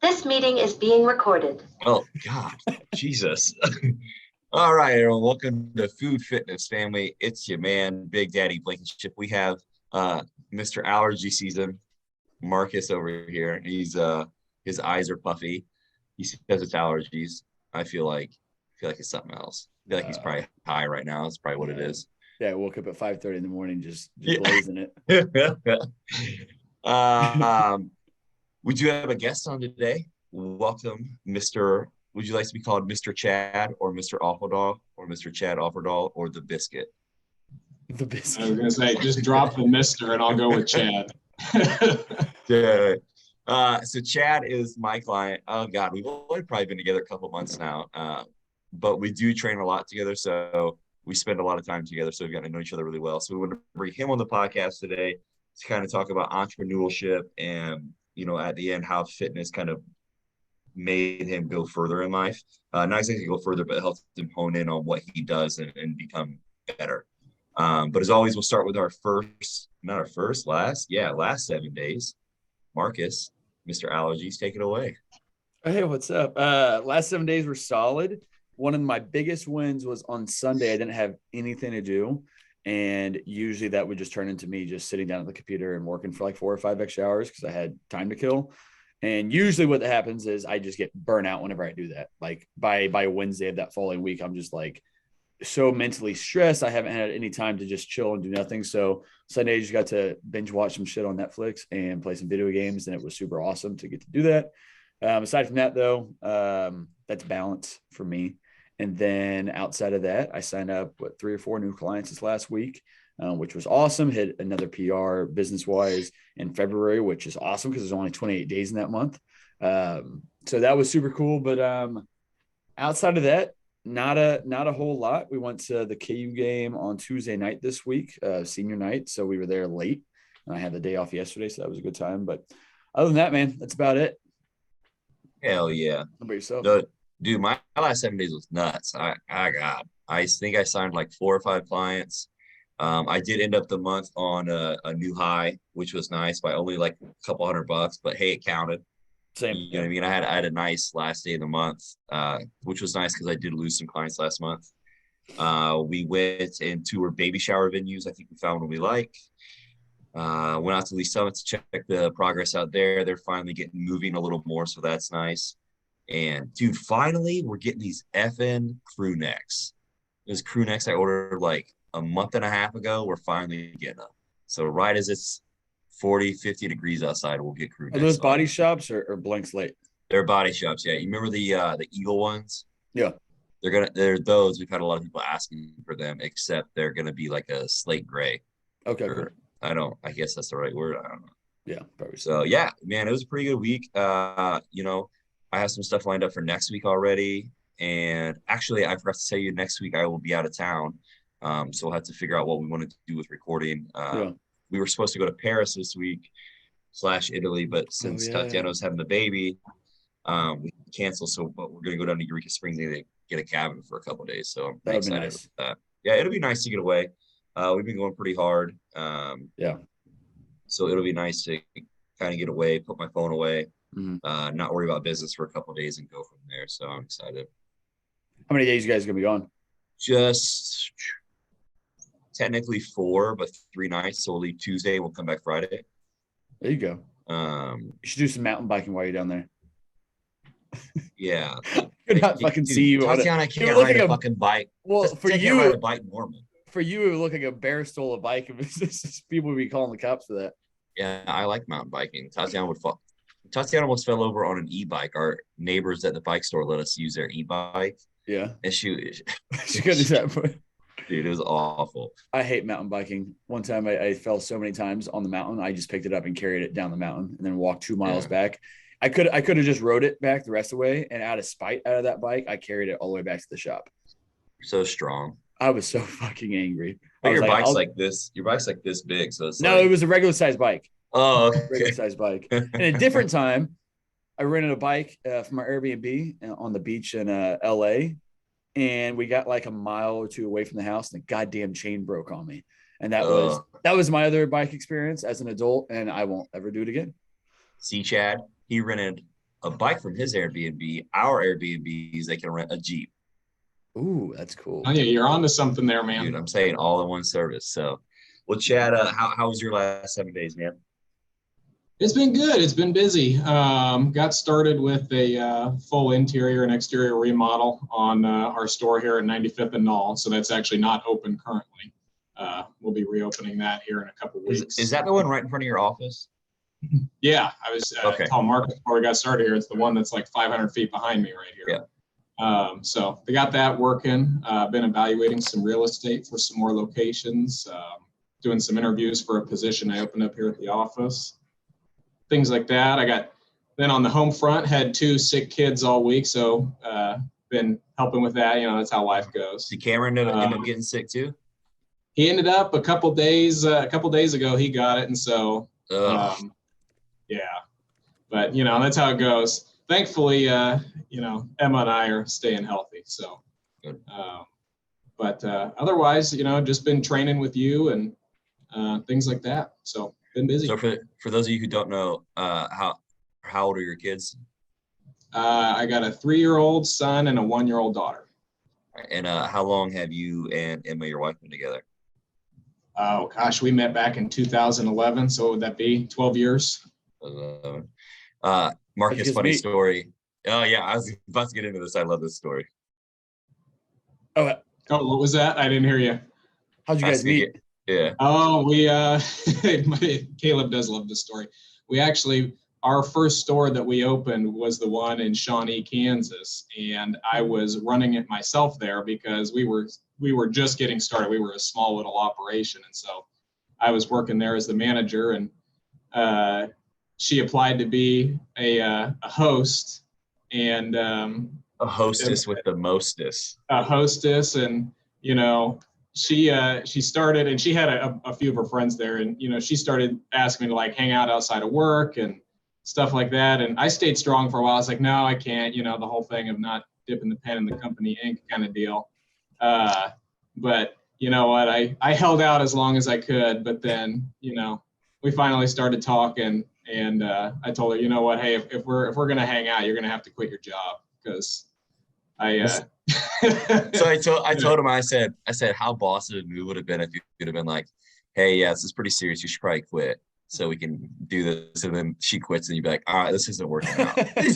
This meeting is being recorded. Oh, God. Jesus. All right, everyone. Welcome to Food Fitness Family. It's your man, Big Daddy Blankenship. We have Mr. Allergy Season, Marcus over here. His eyes are puffy. He says it's allergies. I feel like it's something else. I feel like he's probably high right now. That's probably what it is. Yeah, I woke up at 5:30 in the morning just blazing it. We do have a guest on today. Welcome, Mr. Would you like to be called Mr. Chad or Mr. Offerdahl or Mr. Chad Offerdahl or the Biscuit? The Biscuit. I was gonna say just drop the Mr. and I'll go with Chad. Yeah. So Chad is my client. Oh God, we've only probably been together a couple months now, but we do train a lot together. So we spend a lot of time together. So we've gotten to know each other really well. So we want to bring him on the podcast today to kind of talk about entrepreneurship and, at the end, how fitness kind of made him go further in life. Not exactly go further, but helped him hone in on what he does and become better. But as always, we'll start with last 7 days. Marcus, Mr. Allergies, take it away. Hey, what's up? Last 7 days were solid. One of my biggest wins was on Sunday. I didn't have anything to do. And usually that would just turn into me just sitting down at the computer and working for like 4 or 5 extra hours because I had time to kill. And usually what happens is I just get burnt out whenever I do that. Like by Wednesday of that following week, I'm just like so mentally stressed. I haven't had any time to just chill and do nothing. So Sunday I just got to binge watch some shit on Netflix and play some video games. And it was super awesome to get to do that. Aside from that though, that's balance for me. And then outside of that, I signed up with 3 or 4 new clients this last week, which was awesome. Hit another PR business-wise in February, which is awesome because there's only 28 days in that month. So that was super cool. But outside of that, not a whole lot. We went to the KU game on Tuesday night this week, senior night. So we were there late. And I had the day off yesterday, so that was a good time. But other than that, man, that's about it. Hell yeah. How about yourself? Dude, my last 7 days was nuts. I think I signed like 4 or 5 clients. I did end up the month on a new high, which was nice by only like a couple $100, but hey, it counted. Same. You know what I mean? I had a nice last day of the month, which was nice because I did lose some clients last month. We went and toured baby shower venues. I think we found one we like. Went out to Lee Summit to check the progress out there. They're finally getting moving a little more, so that's nice. And dude, finally, we're getting these effing crew necks. Those crew necks I ordered like a month and a half ago, we're finally getting them. So right as it's 40, 50 degrees outside, we'll get crew necks. Are those body shops or Blankslate? They're body shops, yeah. You remember the Eagle ones? Yeah. They're those. We've had a lot of people asking for them, except they're gonna be like a slate gray. Okay. Cool. I guess that's the right word. I don't know. Yeah, probably. So yeah, man, it was a pretty good week. I have some stuff lined up for next week already. And actually, I forgot to tell you, next week I will be out of town. So we'll have to figure out what we want to do with recording. We were supposed to go to Paris this week / Italy, but since Tatiana's having the baby, we canceled. But we're going to go down to Eureka Springs and get a cabin for a couple of days. So I'm pretty excited about that. Yeah, it'll be nice to get away. We've been going pretty hard. So it'll be nice to kind of get away, put my phone away. Mm-hmm. Not worry about business for a couple of days and go from there. So I'm excited. How many days you guys gonna be gone? Just technically 4, but 3 nights. So we'll leave Tuesday. We'll come back Friday. There you go. You should do some mountain biking while you're down there. Yeah. Could not fucking see you. Tatiana can't ride a fucking bike. Well, just for you, ride a bike normal. For you, it would look like a bear stole a bike. People would be calling the cops for that. Yeah, I like mountain biking. Tatiana almost fell over on an e-bike. Our neighbors at the bike store let us use their e-bike. Yeah. And she couldn't do that. Dude, it was awful. I hate mountain biking. One time I fell so many times on the mountain. I just picked it up and carried it down the mountain and then walked 2 miles back. I could have just rode it back the rest of the way. And out of spite out of that bike, I carried it all the way back to the shop. So strong. I was so fucking angry. But your bike's like this. Your bike's like this big. So it's it was a regular size bike. Oh, okay. Regular size bike. And a different time, I rented a bike from our Airbnb on the beach in LA. And we got like a mile or 2 away from the house, and the goddamn chain broke on me. And that was my other bike experience as an adult, and I won't ever do it again. See, Chad, he rented a bike from his Airbnb. Our Airbnbs, they can rent a Jeep. Ooh, that's cool. Oh yeah, you're on to something there, man. Dude, I'm saying all in one service. So, well, Chad, how was your last 7 days, man? It's been good. It's been busy. Got started with a full interior and exterior remodel on our store here at 95th and Knoll. So that's actually not open currently. We'll be reopening that here in a couple weeks. Is that the one right in front of your office? Yeah, I was Okay. telling Marcus before we got started here. It's the one that's like 500 feet behind me right here. Yeah. So they got that working. Been evaluating some real estate for some more locations. Doing some interviews for a position I opened up here at the office. Things like that. Then on the home front, had 2 sick kids all week. So been helping with that. That's how life goes. Did Cameron end up getting sick too? He ended up a couple days ago, he got it. And so, yeah, but that's how it goes. Thankfully, Emma and I are staying healthy. So, but otherwise, just been training with you and things like that. So been busy. So for those of you who don't know, how old are your kids? I got a 3-year-old son and a 1-year-old daughter. And how long have you and Emma, your wife, been together? Oh gosh, we met back in 2011. So what would that be? 12 years. Marcus, funny story. Oh yeah, I was about to get into this. I love this story. Oh, what was that? I didn't hear you. How'd you guys meet? Yeah. Oh, we Caleb does love this story. We actually, our first store that we opened was the one in Shawnee, Kansas, and I was running it myself there because we were just getting started. We were a small little operation, and so I was working there as the manager, and she applied to be a host, and a hostess with the mostest. A hostess, and she started, and she had a few of her friends there, and she started asking me to like hang out outside of work and stuff like that. And I stayed strong for a while. I was like, no, I can't. The whole thing of not dipping the pen in the company ink kind of deal. But you know what? I held out as long as I could. But then we finally started talking, and I told her, you know what? Hey, if we're gonna hang out, you're gonna have to quit your job because So I told him, I said, how boss of a move would have been if you could have been like, hey, yeah, this is pretty serious. You should probably quit so we can do this. And then she quits and you'd be like, all right, this isn't working out. You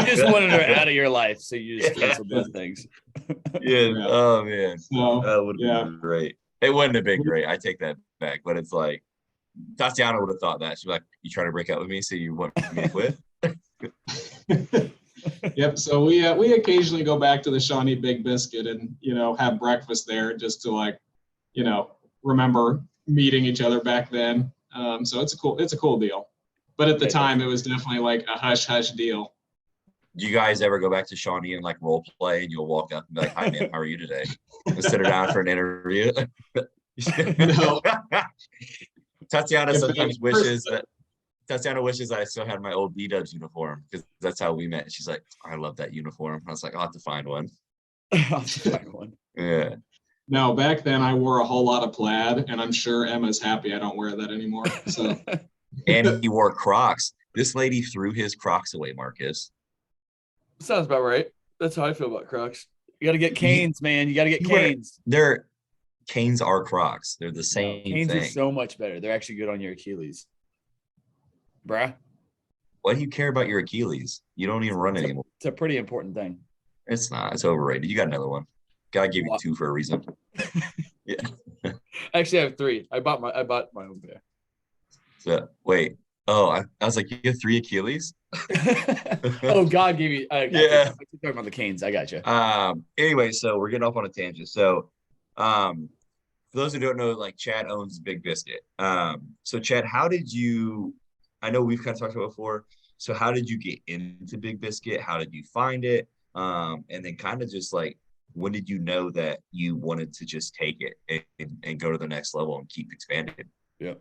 just wanted her out of your life. So you just canceled those things. Yeah. Oh man. So, that would have been great. It wouldn't have been great. I take that back, but it's like, Tatiana would have thought that. She'd be like, you trying to break up with me? So you want me to quit? Yep. So we occasionally go back to the Shawnee Big Biscuit and have breakfast there just to remember meeting each other back then. So it's a cool deal. But at the time, it was definitely like a hush hush deal. Do you guys ever go back to Shawnee and like role play, and you'll walk up and be like, "Hi, man, how are you today?" And sit her down for an interview? No. Tatiana sometimes wishes that. Tatiana wishes I still had my old B-Dubs uniform because that's how we met. She's like, I love that uniform. I was like, I'll have to find one. Yeah. No, back then I wore a whole lot of plaid, and I'm sure Emma's happy I don't wear that anymore. So. And he wore Crocs. This lady threw his Crocs away, Marcus. Sounds about right. That's how I feel about Crocs. You got to get Canes, man. You got to get Canes. Canes are Crocs. They're the same Canes thing. are so much better. They're actually good on your Achilles. Bruh. Why do you care about your Achilles? You don't even run anymore. It's a pretty important thing. It's not. It's overrated. You got another one. Gotta give you 2 for a reason. Yeah. Actually, I have 3. I bought my own pair. So wait. Oh, I was like, you have 3 Achilles? Oh, God gave you. Yeah. I'm talking about the Canes. I got you. Anyway, so we're getting off on a tangent. So, for those who don't know, like Chad owns Big Biscuit. So Chad, how did you? I know we've kind of talked about it before. So how did you get into Big Biscuit? How did you find it? And then kind of just like, when did you know that you wanted to just take it and go to the next level and keep expanding? Yeah.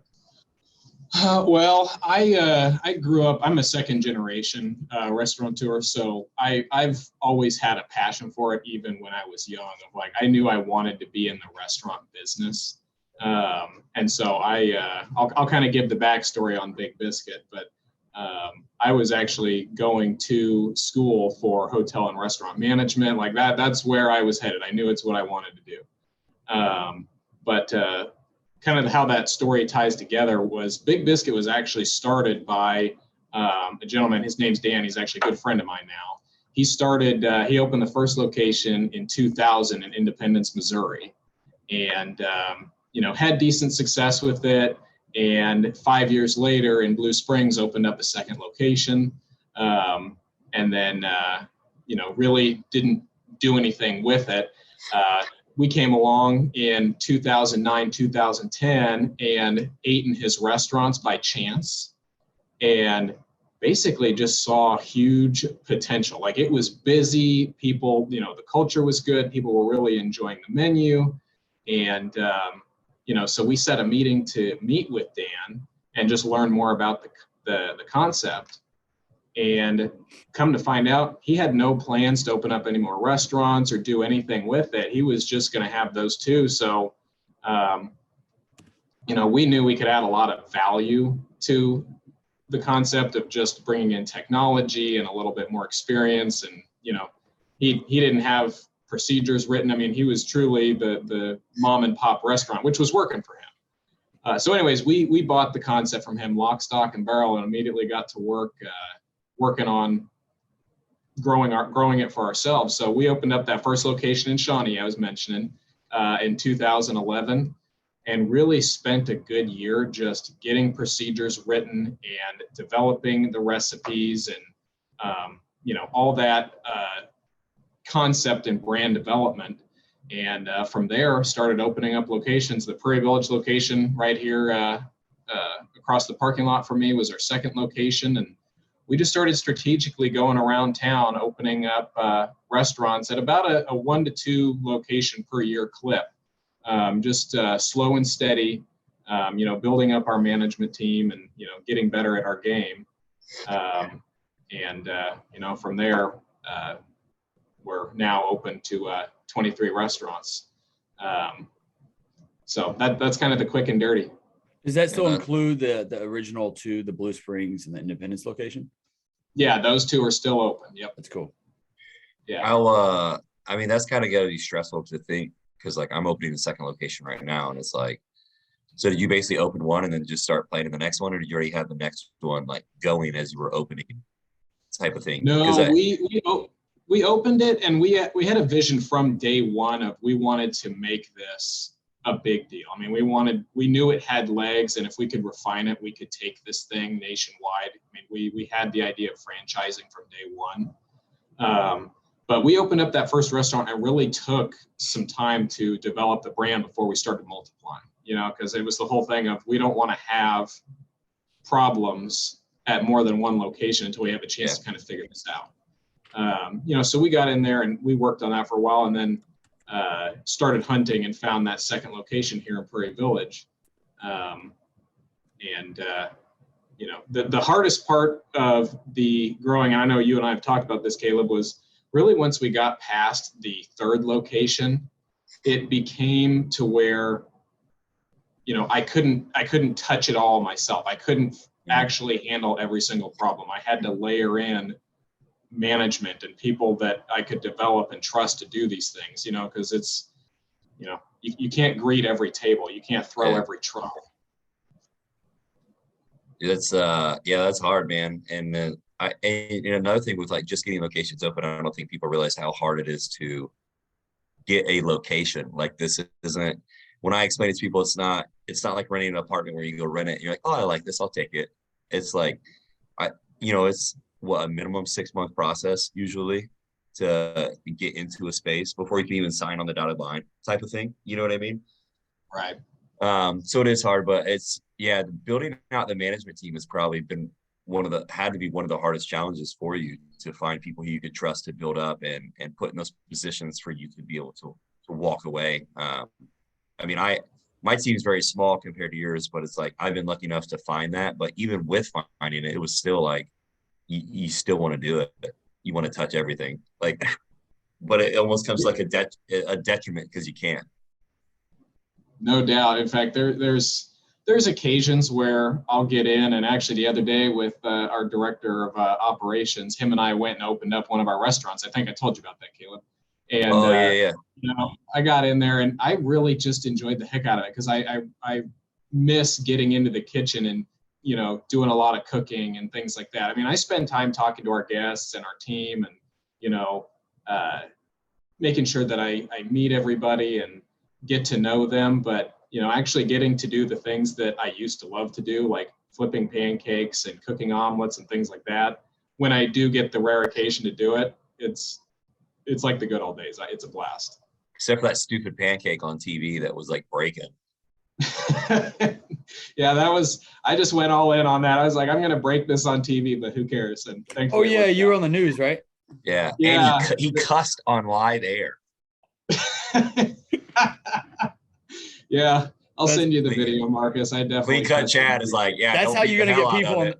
Well, I grew up. I'm a second generation restaurateur, so I've always had a passion for it, even when I was young. Of like, I knew I wanted to be in the restaurant business. And so I'll kind of give the backstory on Big Biscuit, but I was actually going to school for hotel and restaurant management. Like that's where I was headed. I knew it's what I wanted to do. But kind of how that story ties together was Big Biscuit was actually started by a gentleman. His name's Dan. He's actually a good friend of mine now. He opened the first location in 2000 in Independence, Missouri, and had decent success with it. And 5 years later in Blue Springs opened up a second location. And then, really didn't do anything with it. We came along in 2009, 2010 and ate in his restaurants by chance and basically just saw huge potential. Like it was busy, people, the culture was good. People were really enjoying the menu. And, so we set a meeting to meet with Dan and just learn more about the concept. And come to find out, he had no plans to open up any more restaurants or do anything with it. He was just going to have those two. So, we knew we could add a lot of value to the concept of just bringing in technology and a little bit more experience. And, he didn't have procedures written. I mean, he was truly the mom and pop restaurant, which was working for him. So anyways, we bought the concept from him, lock, stock, and barrel, and immediately got to work working on growing it for ourselves. So we opened up that first location in Shawnee, I was mentioning, in 2011, and really spent a good year just getting procedures written and developing the recipes and, all that concept and brand development. And from there, started opening up locations. The Prairie Village location right here across the parking lot for me was our second location. And we just started strategically going around town, opening up restaurants at about a 1 to 2 location per year clip. Just slow and steady, building up our management team and, getting better at our game. From there, we're now open to 23 restaurants. So that's kind of the quick and dirty. Does that still include the original two, the Blue Springs and the Independence location? Yeah, those two are still open. Yep. That's cool. Yeah. That's kind of gotta be stressful to think, because like I'm opening the second location right now, and it's like, so did you basically open one and then just start planning the next one, or did you already have the next one like going as you were opening, type of thing? No, we opened it, and we had a vision from day one of we wanted to make this a big deal. I mean, we knew it had legs, and if we could refine it, we could take this thing nationwide. I mean, we had the idea of franchising from day one. But we opened up that first restaurant and really took some time to develop the brand before we started multiplying, because it was the whole thing of we don't want to have problems at more than one location until we have a chance to kind of figure this out. So we got in there and we worked on that for a while, and then started hunting and found that second location here in Prairie Village. The hardest part of the growing, and I know you and I have talked about this, Caleb, was really once we got past the third location, it became to where, I couldn't touch it all myself. I couldn't actually handle every single problem. I had to layer in management and people that I could develop and trust to do these things, because it's, you can't greet every table. You can't throw every trouble. That's hard, man. And then and another thing with like just getting locations open, I don't think people realize how hard it is to get a location. Like this isn't, when I explain it to people, it's not like renting an apartment where you go rent it and you're like, oh, I like this, I'll take it. It's like, it's a minimum 6-month process usually to get into a space before you can even sign on the dotted line type of thing. You know what I mean? Right. So it is hard, but building out the management team has probably been had to be one of the hardest challenges for you, to find people who you could trust to build up and put in those positions for you to be able to walk away. My team is very small compared to yours, but it's like, I've been lucky enough to find that, but even with finding it, it was still like, you still want to do it. You want to touch everything, like, but it almost comes like a detriment because you can't. No doubt. In fact, there's there's occasions where I'll get in, and actually the other day with our director of operations, him and I went and opened up one of our restaurants. I think I told you about that, Caleb. And Oh yeah. I got in there and I really just enjoyed the heck out of it, because I miss getting into the kitchen and doing a lot of cooking and things like that. I mean, I spend time talking to our guests and our team, and making sure that I meet everybody and get to know them, but actually getting to do the things that I used to love to do, like flipping pancakes and cooking omelets and things like that. When I do get the rare occasion to do it, it's like the good old days. It's a blast. Except for that stupid pancake on TV that was like breaking. Yeah, I just went all in on that. I was like, I'm going to break this on TV, but who cares? And thankfully, oh yeah, you were on the news, right? Yeah. Yeah. And he cussed on live air. Yeah, I'll send you the video, Marcus. I definitely. Clean cut Chad is like, yeah. That's how you're gonna get people on.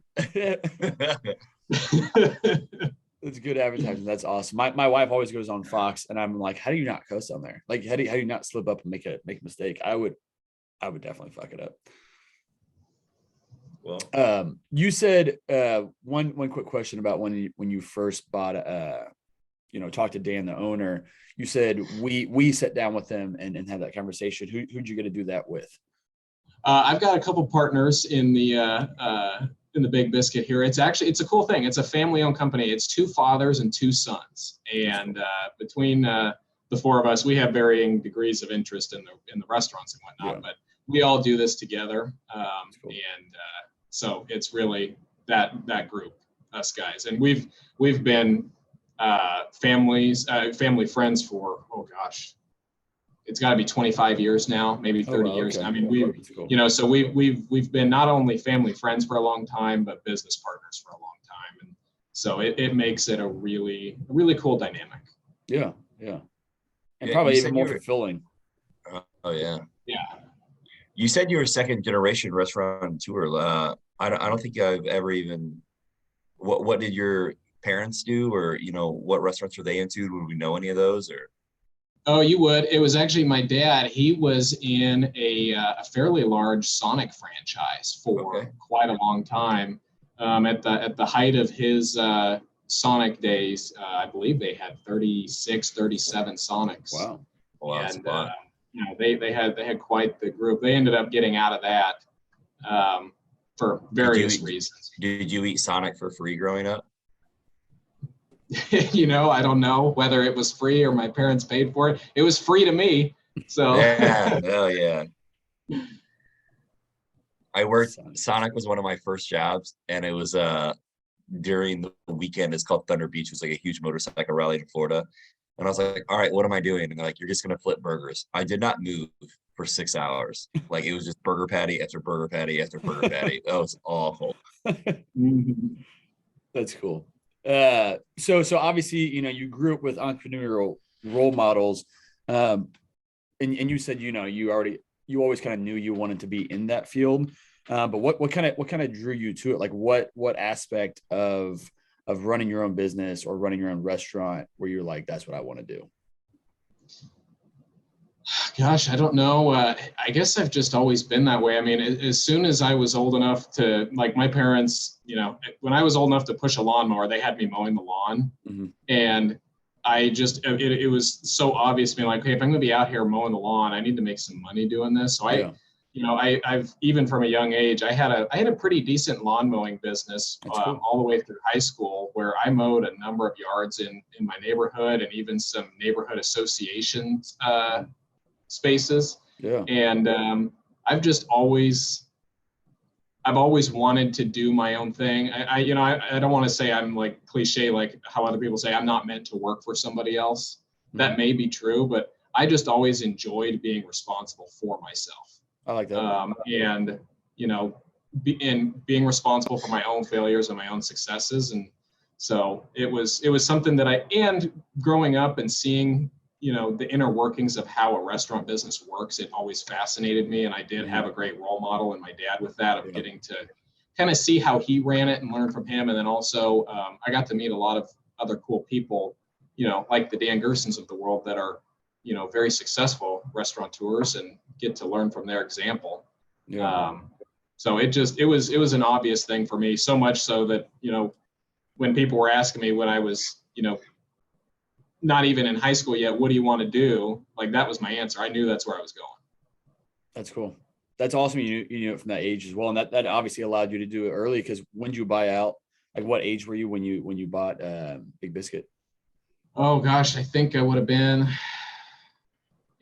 That's good advertising. That's awesome. My wife always goes on Fox, and I'm like, how do you not cuss on there? Like, how do you not slip up and make a mistake? I would definitely fuck it up. Well, you said one quick question about when you first bought talked to Dan, the owner. You said we sat down with them and had that conversation. Who'd you get to do that with? I've got a couple partners in the Big Biscuit here. It's a cool thing. It's a family-owned company. It's 2 fathers and 2 sons, and between the 4 of us, we have varying degrees of interest in the restaurants and whatnot. Yeah. But we all do this together, cool. And so it's really that group, us guys, and we've been family friends for, oh gosh, it's got to be 25 years now, maybe 30 years. I mean, cool. So we've been not only family friends for a long time, but business partners for a long time. And so it makes it a really cool dynamic. Yeah. And probably even more fulfilling. Oh yeah. Yeah. You said you were 2nd generation restaurateur. I don't think I've ever even, what did your parents do, or what restaurants were they into? Would we know any of those, or? Oh, you would. It was actually my dad. He was in a fairly large Sonic franchise for quite a long time. At the height of his Sonic days, I believe they had 36, 37 Sonics. Wow. Well, and they had quite the group. They ended up getting out of that for various reasons. Did you eat Sonic for free growing up? I don't know whether it was free or my parents paid for it. It was free to me. So yeah, hell yeah. I worked, Sonic was one of my first jobs, and it was during the weekend. It's called Thunder Beach. It was like a huge motorcycle rally in Florida. And I was like, all right, what am I doing? And they're like, you're just gonna flip burgers. I did not move for 6 hours. Like, it was just burger patty after burger patty after burger patty. That was awful. That's cool. So obviously, you grew up with entrepreneurial role models, and you said, you always kind of knew you wanted to be in that field. But what kind of drew you to it? Like what aspect of running your own business or running your own restaurant where you're like, that's what I want to do? Gosh, I don't know. I guess I've just always been that way. I mean, as soon as I was old enough to, like, my parents, when I was old enough to push a lawnmower, they had me mowing the lawn. Mm-hmm. And I just, it was so obvious to me, like, hey, if I'm going to be out here mowing the lawn, I need to make some money doing this. So I've even from a young age, I had a pretty decent lawn mowing business cool. All the way through high school, where I mowed a number of yards in my neighborhood and even some neighborhood association spaces. Yeah. And I've always wanted to do my own thing. I don't want to say I'm like cliche, like how other people say I'm not meant to work for somebody else. Mm-hmm. That may be true, but I just always enjoyed being responsible for myself. I like that. And being responsible for my own failures and my own successes. And so it was something that and growing up and seeing, the inner workings of how a restaurant business works, it always fascinated me. And I did have a great role model in my dad with that, of getting to kind of see how he ran it and learn from him. And then also I got to meet a lot of other cool people, like the Dan Gersons of the world that are, very successful restaurateurs, and get to learn from their example. Yeah. So it was an obvious thing for me, so much so that, when people were asking me when I was, not even in high school yet, what do you want to do? Like, that was my answer. I knew that's where I was going. That's cool. That's awesome. You knew it from that age as well. And that obviously allowed you to do it early, because when did you buy out? Like, what age were you when you bought Big Biscuit? Oh gosh, I think I would have been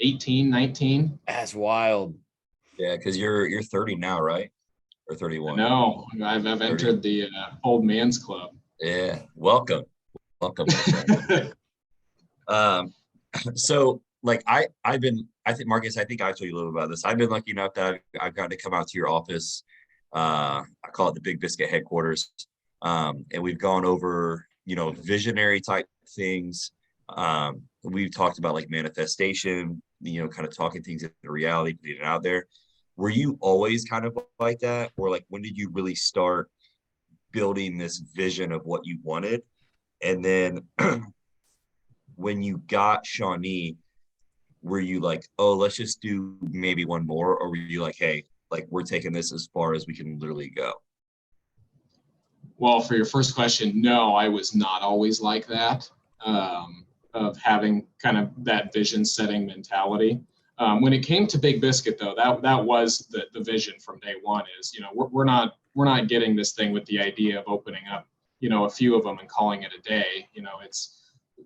18, 19. That's wild. Yeah, because you're 30 now, right? Or 31? No, I've entered the old man's club. Yeah, welcome. My friend. So like I think Marcus, I think I told you a little about this. I've been lucky enough that I've gotten to come out to your office. I call it the Big Biscuit headquarters. And we've gone over, visionary type things. We've talked about like manifestation, kind of talking things into reality, putting it out there. Were you always kind of like that? Or like, when did you really start building this vision of what you wanted? And then when you got Shawnee, were you like, oh, let's just do maybe one more? Or were you like, hey, like, we're taking this as far as we can literally go? Well, for your first question, no, I was not always like that, of having kind of that vision setting mentality. When it came to Big Biscuit, though, that was the vision from day one. Is, we're not getting this thing with the idea of opening up, a few of them and calling it a day.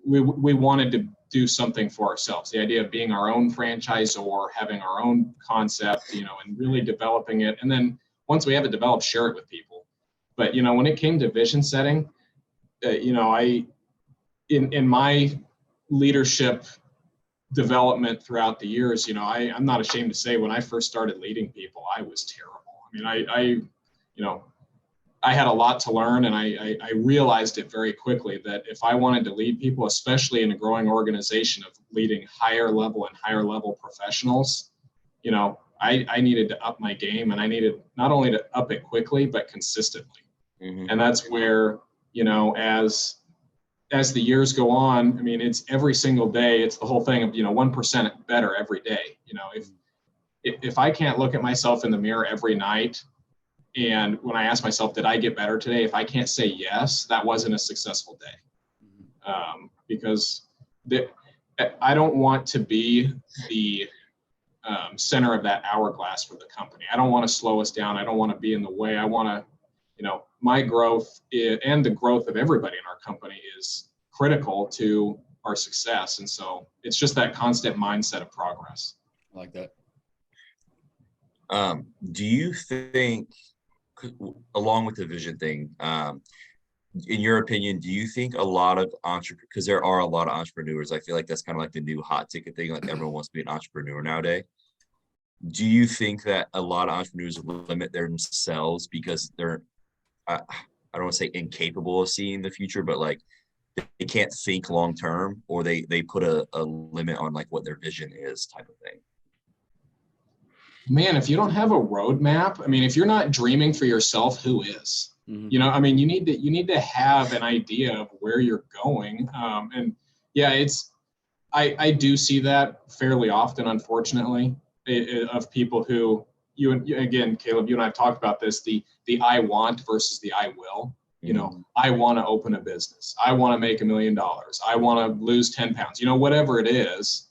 We wanted to do something for ourselves. The idea of being our own franchisor, having our own concept, and really developing it. And then once we have it developed, share it with people. But, when it came to vision setting, I, in my leadership development throughout the years, I'm not ashamed to say, when I first started leading people, I was terrible. I mean, I had a lot to learn, and I realized it very quickly that if I wanted to lead people, especially in a growing organization of leading higher level professionals, I needed to up my game, and I needed not only to up it quickly, but consistently. Mm-hmm. And that's where, as the years go on, I mean, it's every single day. It's the whole thing of, 1% better every day. If I can't look at myself in the mirror every night, and when I ask myself, did I get better today? If I can't say yes, that wasn't a successful day. Because I don't want to be the center of that hourglass for the company. I don't want to slow us down. I don't want to be in the way. I want to, my growth and the growth of everybody in our company is critical to our success. And so it's just that constant mindset of progress. I like that. Do you think, along with the vision thing, in your opinion, do you think a lot of because there are a lot of entrepreneurs, I feel like that's kind of like the new hot ticket thing, like everyone wants to be an entrepreneur nowadays. Do you think that a lot of entrepreneurs limit themselves because they're, I don't want to say incapable of seeing the future, but like they can't think long term, or they put a limit on like what their vision is, type of thing? Man, if you don't have a roadmap, I mean, if you're not dreaming for yourself, who is? Mm-hmm. I mean, you need to have an idea of where you're going. And yeah, I do see that fairly often, unfortunately, of people who again, Caleb, you and I have talked about this, the I want versus the I will. I want to open a business. I want to make $1 million. I want to lose 10 pounds, whatever it is,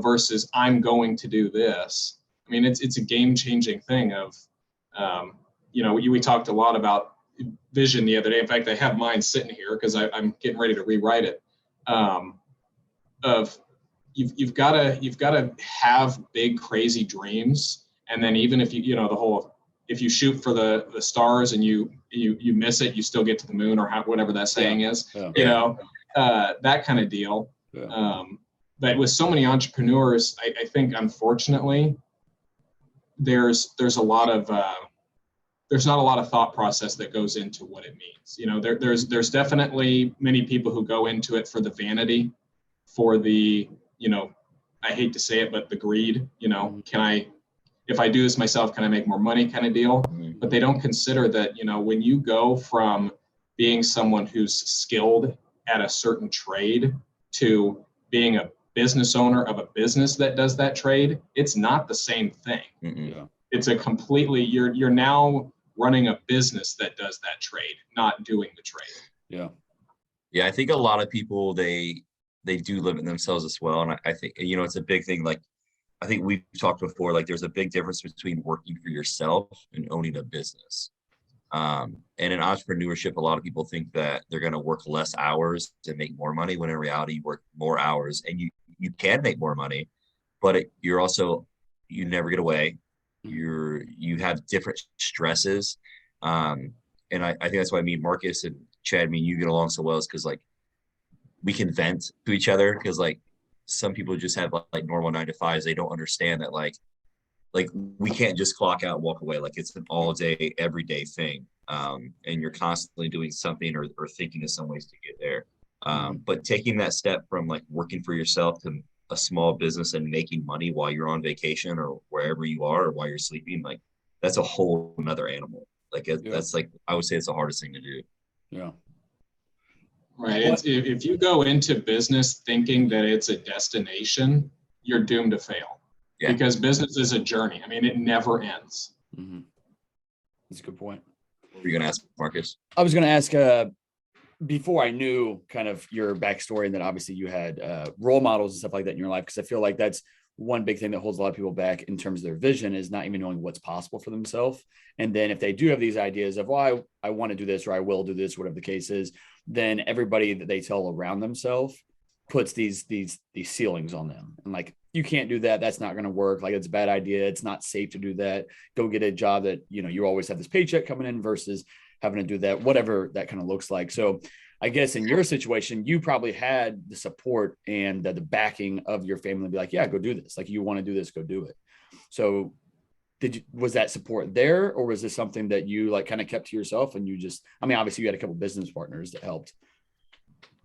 versus I'm going to do this. I mean, it's a game-changing thing of, we talked a lot about vision the other day. In fact, I have mine sitting here because I'm getting ready to rewrite it. Of you've got to have big, crazy dreams, and then even if if you shoot for the stars and you miss it, you still get to the moon, or whatever that saying is. Yeah. That kind of deal. Yeah. But with so many entrepreneurs, I think unfortunately, there's not a lot of thought process that goes into what it means. There's definitely many people who go into it for the vanity, for the, I hate to say it, but the greed, if I do this myself, can I make more money kind of deal? Mm-hmm. But they don't consider that, when you go from being someone who's skilled at a certain trade to being a business owner of a business that does that trade, it's not the same thing. Mm-hmm. Yeah. it's a completely, you're now running a business that does that trade, not doing the trade. Yeah. Yeah, I think a lot of people, they do limit themselves as well. And I think, it's a big thing. Like, I think we've talked before, like there's a big difference between working for yourself and owning a business. And in entrepreneurship, a lot of people think that they're going to work less hours to make more money, when in reality, you work more hours and you can make more money, but you never get away. You have different stresses. And I think that's why Marcus and Chad, you get along so well, is because like we can vent to each other, because like some people just have like normal 9 to 5s. They don't understand that like we can't just clock out and walk away. Like it's an all day, everyday thing. And you're constantly doing something or thinking of some ways to get there. But taking that step from like working for yourself to a small business and making money while you're on vacation or wherever you are, or while you're sleeping, like that's a whole another animal. Like that's like, I would say it's the hardest thing to do. Yeah. Right. If you go into business thinking that it's a destination, you're doomed to fail. Yeah. Because business is a journey. I mean, it never ends. Mm-hmm. That's a good point. What were you going to ask, Marcus? I was going to ask, before I knew kind of your backstory, and then obviously you had role models and stuff like that in your life, because I feel like that's one big thing that holds a lot of people back in terms of their vision, is not even knowing what's possible for themselves. And then if they do have these ideas of, well, I want to do this, or I will do this, whatever the case is, then everybody that they tell around themselves puts these ceilings on them. And like, you can't do that. That's not going to work. Like, it's a bad idea. It's not safe to do that. Go get a job that, you always have this paycheck coming in, versus having to do that, whatever that kind of looks like. So I guess in your situation, you probably had the support and the backing of your family to be like, yeah, go do this. Like, you want to do this, go do it. So was that support there, or was this something that you like kind of kept to yourself, and you just, obviously you had a couple business partners that helped?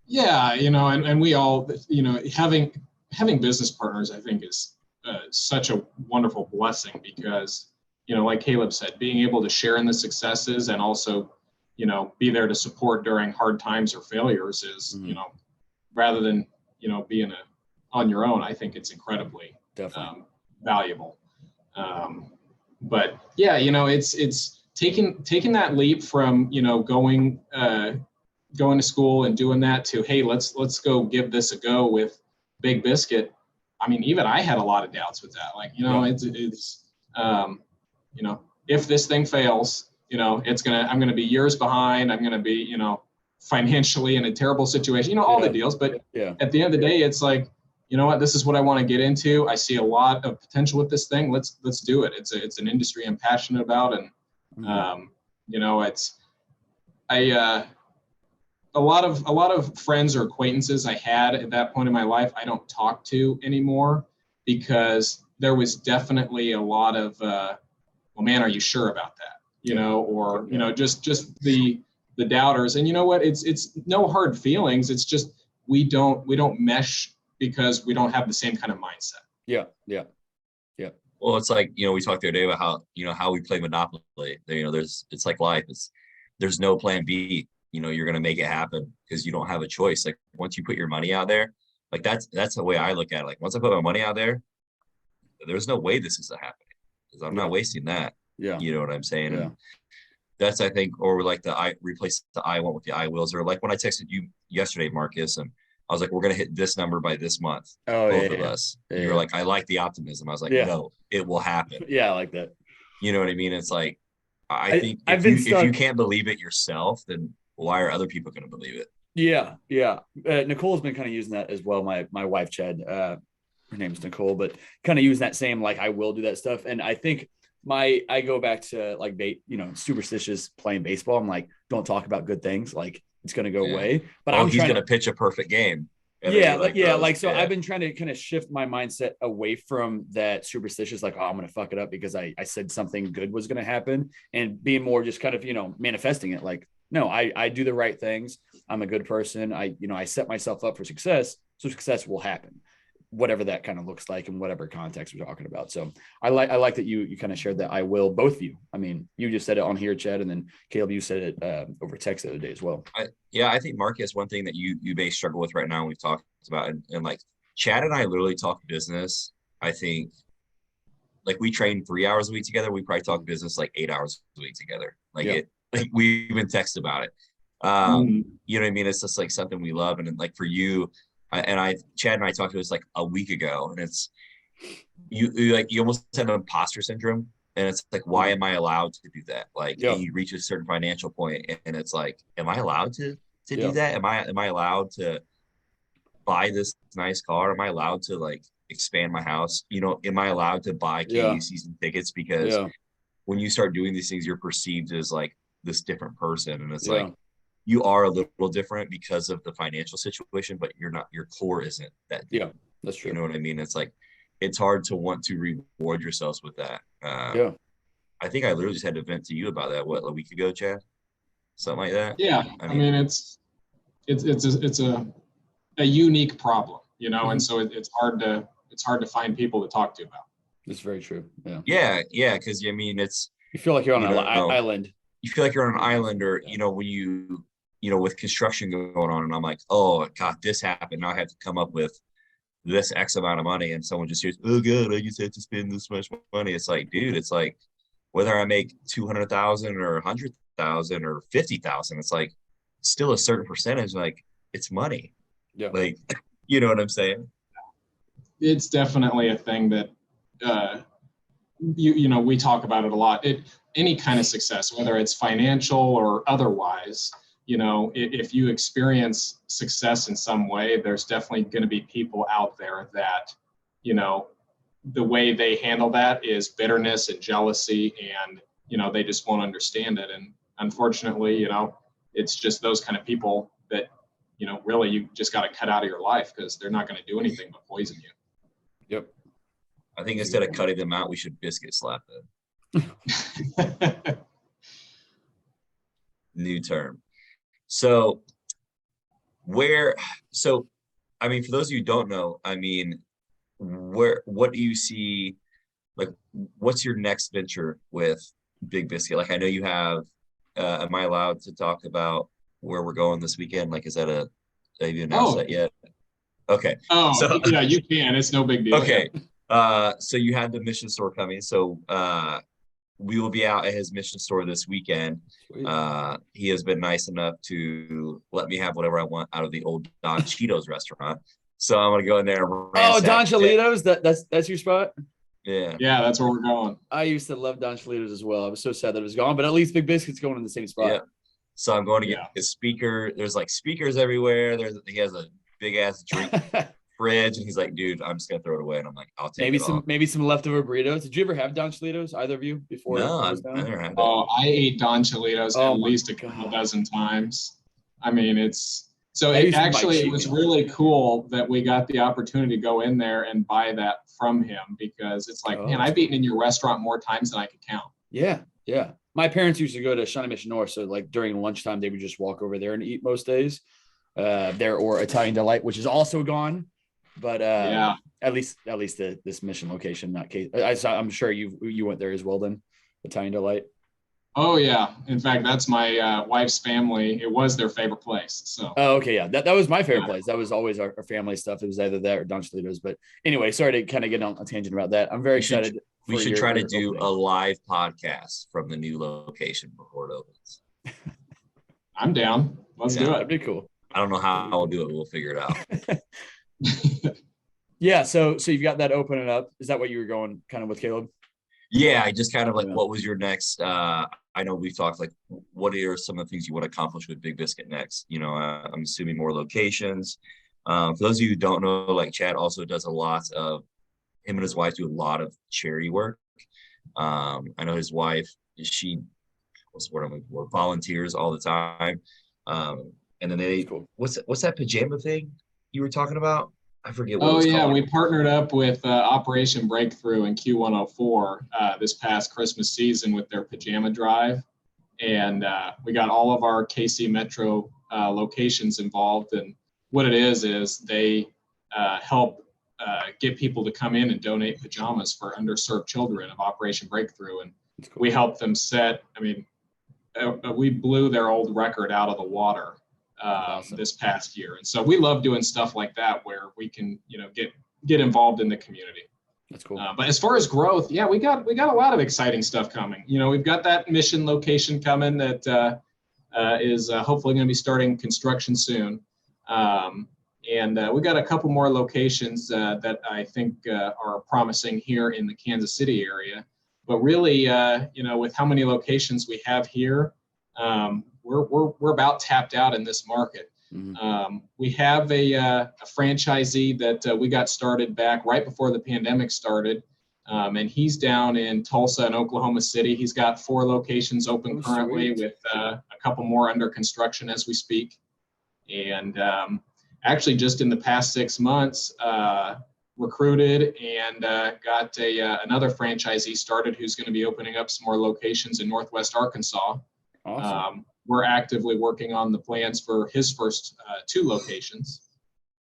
Yeah. And we all, having business partners, I think is such a wonderful blessing, because, like Caleb said, being able to share in the successes and also, be there to support during hard times or failures is, Mm-hmm. Rather than, being on your own, I think it's incredibly valuable. But yeah, it's taking that leap from, going to school and doing that to, hey, let's go give this a go with Big Biscuit. Even I had a lot of doubts with that. Like, if this thing fails, I'm going to be years behind. I'm going to be, financially in a terrible situation, all the deals. But at the end of the day, it's like, you know what, this is what I want to get into. I see a lot of potential with this thing. Let's do it. It's an industry I'm passionate about. And, a lot of friends or acquaintances I had at that point in my life, I don't talk to anymore, because there was definitely a lot of, well, man, are you sure about that? Just the doubters. And you know what, it's no hard feelings. It's just, we don't mesh because we don't have the same kind of mindset. Yeah. Well, it's like, we talked the other day about how we play Monopoly. It's like life. There's no plan B. You're going to make it happen because you don't have a choice. Like, once you put your money out there, like that's the way I look at it. Like, once I put my money out there, there's no way this is happening, because I'm not wasting that. Yeah. You know what I'm saying? Yeah. And that's, I think, or like replace the I want with the I wills, or like when I texted you yesterday, Marcus, and I was like, we're going to hit this number by this month. Both of us. And you're like, I like the optimism. I was like, no, it will happen. Yeah. I like that. You know what I mean? It's like, I think if you can't believe it yourself, then why are other people going to believe it? Yeah. Nicole's been kind of using that as well. My wife, Chad, her name's Nicole, but kind of using that same, like, I will do that stuff. And I think I go back to like, superstitious playing baseball. I'm like, don't talk about good things. Like, it's going to go away. But he's going to pitch a perfect game. So I've been trying to kind of shift my mindset away from that superstitious, like, oh, I'm going to fuck it up because I said something good was going to happen, and being more just kind of, manifesting it. Like, no, I do the right things. I'm a good person. I set myself up for success. So success will happen, whatever that kind of looks like in whatever context we're talking about. So I like that you kind of shared that I will, both of you. You just said it on here, Chad, and then Caleb, you said it over text the other day as well. I think, Marcus, one thing that you may struggle with right now, we've talked about, and like Chad and I literally talk business, I think, like we train 3 hours a week together. We probably talk business like 8 hours a week together. Like Yeah. like we even text about it. You know what I mean? It's just like something we love. And then, like for you, Chad and I talked to this like a week ago, and it's you almost have imposter syndrome. And it's like, why am I allowed to do that? Like you reach a certain financial point and it's like, am I allowed to do that? Am I allowed to buy this nice car? Am I allowed to like expand my house? You know, am I allowed to buy KU season tickets? Because when you start doing these things, you're perceived as like this different person. And it's like, you are a little different because of the financial situation, but you're not, your core isn't that deep. Yeah, that's true. You know what I mean? It's like, it's hard to want to reward yourselves with that. I think I literally just had to vent to you about that, what, a week ago, Chad? Something like that? Yeah. I mean it's a unique problem, you know, and so it's hard to find people to talk to about. That's very true. Yeah. Because I mean, you feel like you're on an island. You feel like you're on an island, or you know, when you with construction going on, and I'm like, oh God, this happened. Now I have to come up with this X amount of money, and someone just hears, oh God, I just have to spend this much money. It's like, dude, it's like whether I make 200,000 or 100,000 or 50,000, it's like still a certain percentage. Like it's money. Yeah. Like, you know what I'm saying? It's definitely a thing that you know, we talk about it a lot. Any kind of success, whether it's financial or otherwise, you know, if you experience success in some way, there's definitely going to be people out there that, you know, the way they handle that is bitterness and jealousy, and, you know, they just won't understand it. And unfortunately, you know, it's just those kind of people that, you know, really you just got to cut out of your life, because they're not going to do anything but poison you. Yep. I think instead of cutting them out, we should biscuit slap them. New term. So I mean, for those of you who don't know, I mean, what do you see, like, what's your next venture with Big Biscuit? Like, I know you have, am I allowed to talk about where we're going this weekend? Like, have you announced that yet? Okay. Oh, yeah, you can. It's no big deal. Okay. So you had the mission store coming. So we will be out at his mission store this weekend. Sweet. He has been nice enough to let me have whatever I want out of the old Don Cheetos restaurant. So I'm gonna go in there and Don Cholitos, that's your spot? Yeah, that's where we're going. I used to love Don Cholitos as well. I was so sad that it was gone, but at least Big Biscuit's going in the same spot. Yeah. So I'm going to get his speaker. There's like speakers everywhere. He has a big ass drink fridge, and he's like, dude, I'm just gonna throw it away. And I'm like, I'll take maybe some leftover burritos. Did you ever have Don Cholitos, either of you, before? No, I never had that. Oh, I ate Don Cholitos at least a couple dozen times. I mean, it was really cool that we got the opportunity to go in there and buy that from him, because it's like, man, I've eaten in your restaurant more times than I could count. Yeah. My parents used to go to Shawnee Mission North, so like during lunchtime they would just walk over there and eat most days. There, or Italian Delight, which is also gone. But at least this mission location, not case. I'm sure you went there as well then, Italian Delight. Oh yeah, in fact, that's my wife's family. It was their favorite place. So. Oh, okay, yeah, that was my favorite place. That was always our family stuff. It was either that or Don Cholitos. But anyway, sorry to kind of get on a tangent about that. I'm very excited. We should try to do a live podcast from the new location before it opens. I'm down. Let's do it. That'd be cool. I don't know how I'll do it. We'll figure it out. Yeah. So you've got that opening up. Is that what you were going kind of with Caleb? Yeah. I just kind of like, what was your next, I know we've talked like, what are some of the things you want to accomplish with Big Biscuit next? You know, I'm assuming more locations. For those of you who don't know, like Chad also does him and his wife do a lot of charity work. I know his wife, she volunteers all the time. And then what's that pajama thing you were talking about? I forget what it's called. We partnered up with Operation Breakthrough in Q104 this past Christmas season with their pajama drive. And we got all of our KC Metro locations involved. And what it is they help get people to come in and donate pajamas for underserved children of Operation Breakthrough. And we helped them we blew their old record out of the water this past year. And so we love doing stuff like that where we can, you know, get involved in the community. That's cool. But as far as growth, yeah, we got a lot of exciting stuff coming. We've got that Mission location coming that is hopefully going to be starting construction soon. And we got a couple more locations that I think are promising here in the Kansas City area. But really, with how many locations we have here, we're about tapped out in this market. Mm-hmm. We have a franchisee that we got started back right before the pandemic started, and he's down in Tulsa and Oklahoma City. He's got 4 locations open currently, with a couple more under construction as we speak. And actually, just in the past 6 months, recruited and got another franchisee started who's going to be opening up some more locations in Northwest Arkansas. Awesome. We're actively working on the plans for his first 2 locations.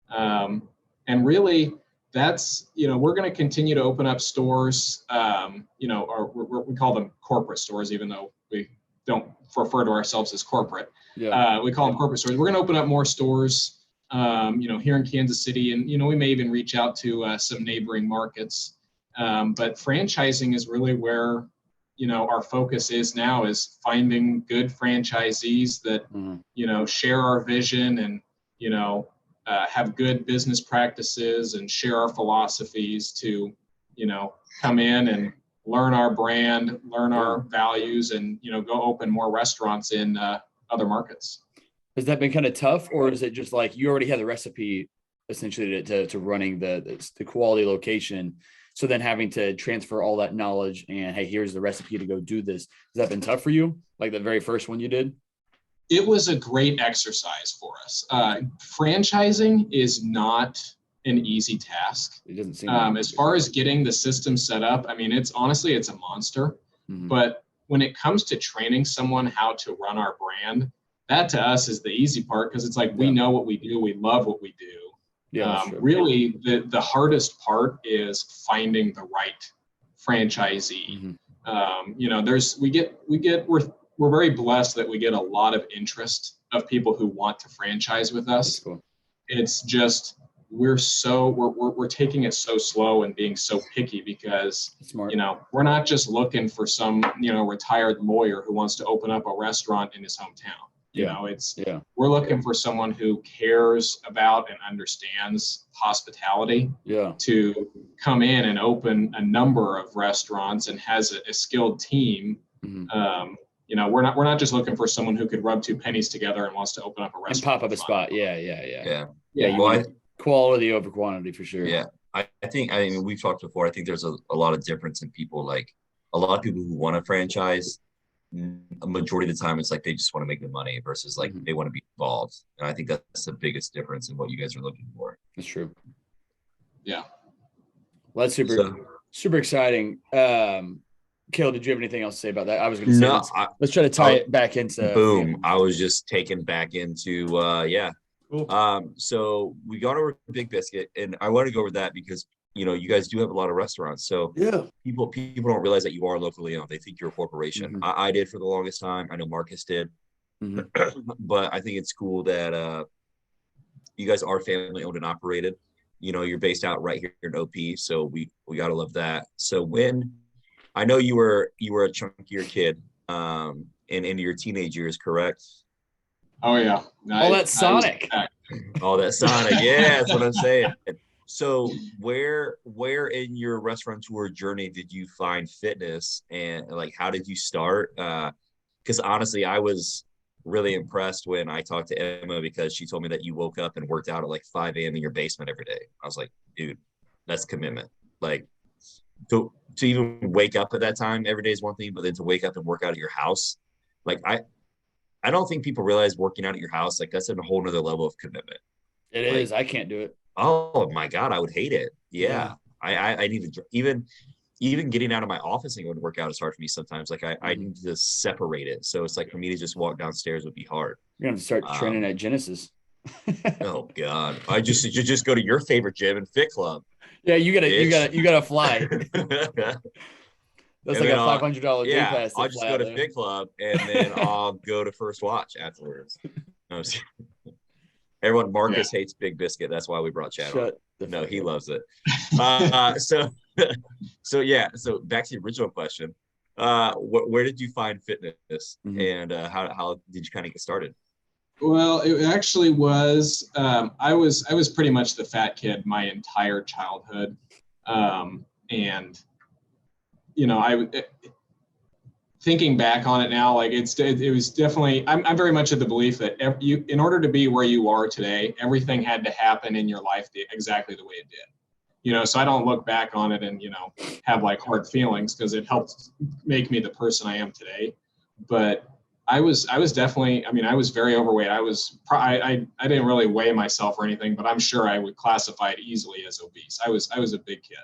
And really, that's, we're going to continue to open up stores, or we call them corporate stores, even though we don't refer to ourselves as corporate. Yeah. We call them corporate stores. We're going to open up more stores, here in Kansas City. And, we may even reach out to some neighboring markets. But franchising is really where, our focus is now, is finding good franchisees that, share our vision and, have good business practices and share our philosophies to, come in and learn our brand, learn our values, and, go open more restaurants in other markets. Has that been kind of tough, or is it just like you already have the recipe essentially to running the quality location? So then having to transfer all that knowledge and, hey, here's the recipe to go do this. Has that been tough for you? Like the very first one you did? It was a great exercise for us. Franchising is not an easy task. It doesn't seem as far as getting the system set up, I mean, it's a monster. Mm-hmm. But when it comes to training someone how to run our brand, that to us is the easy part, because it's like, we know what we do. We love what we do. Yeah, really, the hardest part is finding the right franchisee. Mm-hmm. We're very blessed that we get a lot of interest of people who want to franchise with us. That's cool. It's just we're taking it so slow and being so picky, because we're not just looking for some retired lawyer who wants to open up a restaurant in his hometown. We're looking for someone who cares about and understands hospitality to come in and open a number of restaurants and has a skilled team. Mm-hmm. We're not just looking for someone who could rub 2 pennies together and wants to open up a restaurant and pop up a spot. Yeah. Quality over quantity for sure. Yeah. I mean, we've talked before. I think there's a lot of difference in people. Like a lot of people who want to franchise, a majority of the time it's like they just want to make the money versus like they want to be involved. And I think that's the biggest difference in what you guys are looking for. That's true. Yeah. Well, that's super exciting. Kale, did you have anything else to say about that? I was going to say, let's try to tie it back into boom. I was just taken back into Cool. So we got over Big Biscuit, and I want to go over that because you guys do have a lot of restaurants. So people don't realize that you are locally owned. They think you're a corporation. Mm-hmm. I did for the longest time. I know Marcus did. Mm-hmm. But I think it's cool that you guys are family owned and operated. You're based out right here in OP, so we gotta love that. So when I know you were a chunkier kid and into your teenage years, correct? Oh yeah. All that Sonic. Yeah, that's what I'm saying. So where in your restaurateur journey did you find fitness, and like how did you start? Because honestly, I was really impressed when I talked to Emma, because she told me that you woke up and worked out at like 5 a.m. in your basement every day. I was like, dude, that's commitment. Like to even wake up at that time every day is one thing, but then to wake up and work out at your house, like I don't think people realize working out at your house, like that's a whole nother level of commitment. It is. I can't do it. Oh my God, I would hate it. Yeah. I need to even getting out of my office and going to work out is hard for me sometimes. Like I need to separate it. So it's like for me to just walk downstairs would be hard. You're gonna have to start training at Genesis. Oh God. I just go to your favorite gym and Fit Club. Yeah, you gotta fly. That's like a $500 day pass. I'll just go to Fit Club and then I'll go to First Watch afterwards. Everyone, Marcus hates Big Biscuit. That's why we brought Chad on. No, he loves it. So yeah, so back to the original question. Where did you find fitness, and how did you kind of get started? Well, it actually was, I was pretty much the fat kid my entire childhood. And, you know, thinking back on it now, like it was definitely, I'm very much of the belief that in order to be where you are today, everything had to happen in your life exactly the way it did. You know, so I don't look back on it and, you know, have like hard feelings, because it helped make me the person I am today. But I was definitely, I mean, I was very overweight. I didn't really weigh myself or anything, but I'm sure I would classify it easily as obese. I was a big kid.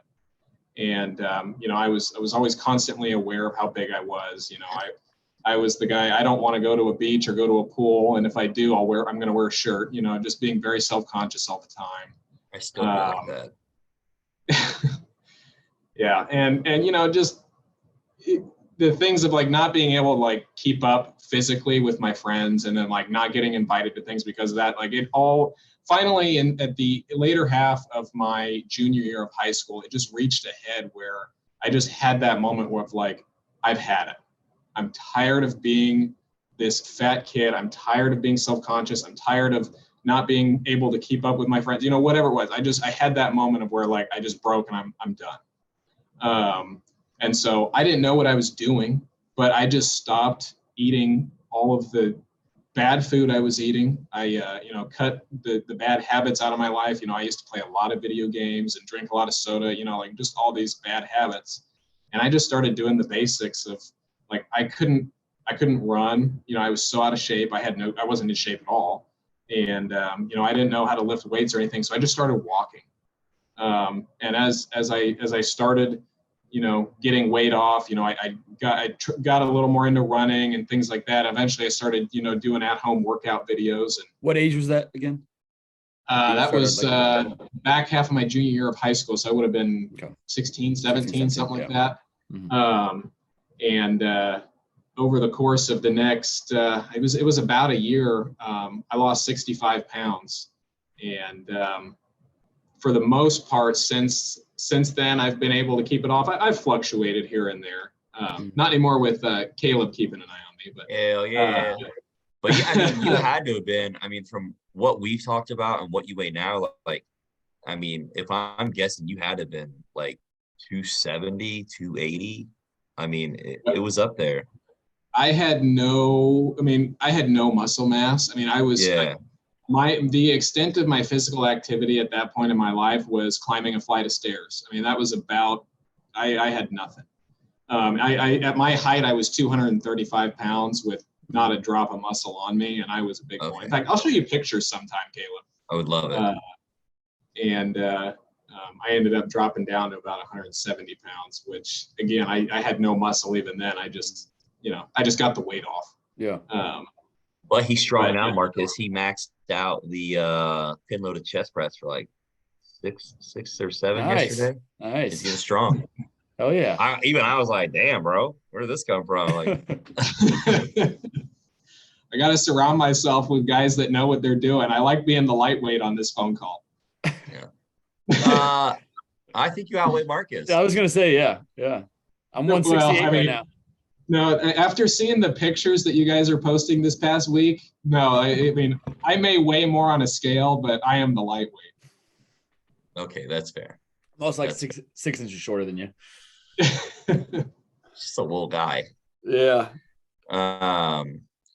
And, you know, I was always constantly aware of how big I was. You know, I was the guy, I don't want to go to a beach or go to a pool. And if I do, I'm going to wear a shirt, you know, just being very self-conscious all the time. I still feel like that. Yeah. And, you know, just the things of like not being able to like keep up physically with my friends, and then like not getting invited to things because of that, like it all finally at the later half of my junior year of high school, it just reached a head where I just had that moment where like, I've had it. I'm tired of being this fat kid. I'm tired of being self-conscious. I'm tired of not being able to keep up with my friends, you know, whatever it was. I had that moment of where like, I just broke and I'm done. And so I didn't know what I was doing, but I just stopped eating all of the bad food I was eating. I, you know, cut the bad habits out of my life. You know, I used to play a lot of video games and drink a lot of soda, you know, like just all these bad habits. And I just started doing the basics of like, I couldn't run, you know, I was so out of shape. I wasn't in shape at all. And, you know, I didn't know how to lift weights or anything. So I just started walking. And as I started, you know, getting weight off, you know, I got a little more into running and things like that. Eventually I started, you know, doing at-home workout videos. And What age was that again? that was back half of my junior year of high school. So I would have been 16, 17, something like that. And over the course of the next, it was about a year, I lost 65 pounds. And for the most part, since then, I've been able to keep it off. I've fluctuated here and there. Not anymore with Caleb keeping an eye on me, but hell yeah. But yeah, I mean, you had to have been, I mean, from what we've talked about and what you weigh now, like, I mean, if I'm guessing, you had to have been like 270, 280. I mean, it was up there. I had no muscle mass. I mean, the extent of my physical activity at that point in my life was climbing a flight of stairs. I mean, that was about, I had nothing. At my height, I was 235 pounds with not a drop of muscle on me, and I was a big boy. In fact, I'll show you pictures sometime, Caleb. I would love it. I ended up dropping down to about 170 pounds, which again, I had no muscle even then. I just got the weight off. Yeah. But he's strong now, Marcus. He maxed out the pin loaded chest press for like six or seven yesterday. Nice. He's getting strong. Oh yeah. I was like, damn, bro, where did this come from? Like, I got to surround myself with guys that know what they're doing. I like being the lightweight on this phone call. Yeah. I think you outweigh Marcus. I was gonna say, yeah. I'm 168 right now. No, after seeing the pictures that you guys are posting this past week, no, I mean, I may weigh more on a scale, but I am the lightweight. Okay, that's fair. I'm also like six inches shorter than you. Just a little guy. Yeah.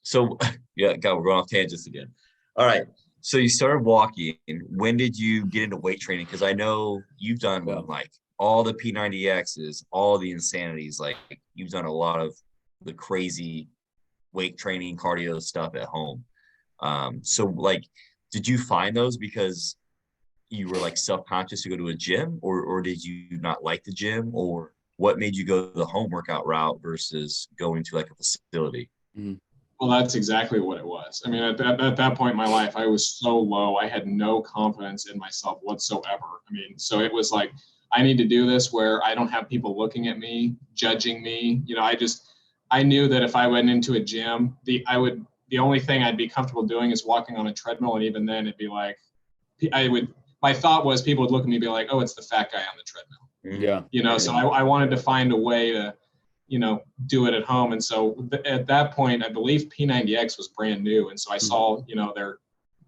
So yeah, God, we're going off tangents again. All right. So you started walking. When did you get into weight training? Because I know you've done like all the P90Xs, all the insanities. Like you've done a lot of the crazy weight training, cardio stuff at home. So like, did you find those because you were like self-conscious to go to a gym, or did you not like the gym, or what made you go the home workout route versus going to like a facility? Mm-hmm. Well, that's exactly what it was. I mean, at that point in my life, I was so low. I had no confidence in myself whatsoever. I mean, so it was like, I need to do this where I don't have people looking at me, judging me. You know, I knew that if I went into a gym, the only thing I'd be comfortable doing is walking on a treadmill. And even then it'd be like, my thought was people would look at me and be like, oh, it's the fat guy on the treadmill. Yeah. You know, so I wanted to find a way to, you know, do it at home. And so at that point, I believe P90X was brand new. And so I saw, you know, their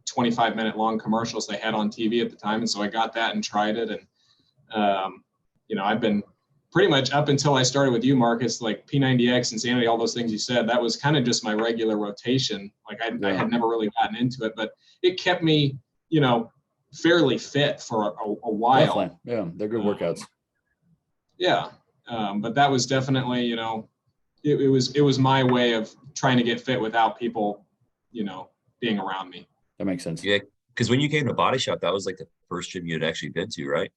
25-minute long commercials they had on TV at the time. And so I got that and tried it. And, you know, I've been pretty much up until I started with you, Marcus, like P90X, Insanity, all those things you said, that was kind of just my regular rotation. Like I had never really gotten into it, but it kept me, you know, fairly fit for a while. Definitely. Yeah. They're good workouts. Yeah. But that was definitely, you know, it was my way of trying to get fit without people, you know, being around me. That makes sense. Yeah. Because when you came to Body Shop, that was like the first gym you had actually been to, right?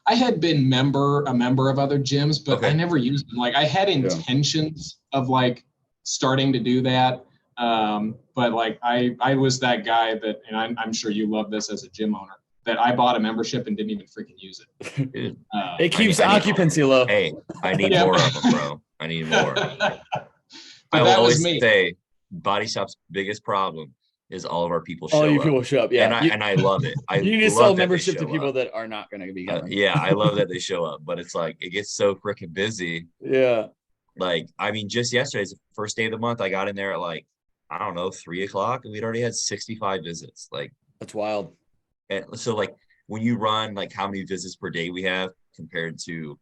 I had been a member of other gyms, but I never used them. Like I had intentions of like starting to do that. But like I was that guy that, and I'm sure you love this as a gym owner, that I bought a membership and didn't even freaking use it. Dude, It keeps occupancy low. Hey, I need more of them, bro. I need more. But I that always was me. say Body Shop's biggest problem is all of our people show All you up. people show up. Yeah. And I love it. I you need to love sell that they membership to show people up. that are not going to be coming. Yeah, I love that they show up, but it's like it gets so freaking busy. Yeah. Like, I mean, just yesterday's the first day of the month. I got in there at like, I don't know, 3:00, and we'd already had 65 visits. Like, That's wild. and so like when you run like how many visits per day we have compared to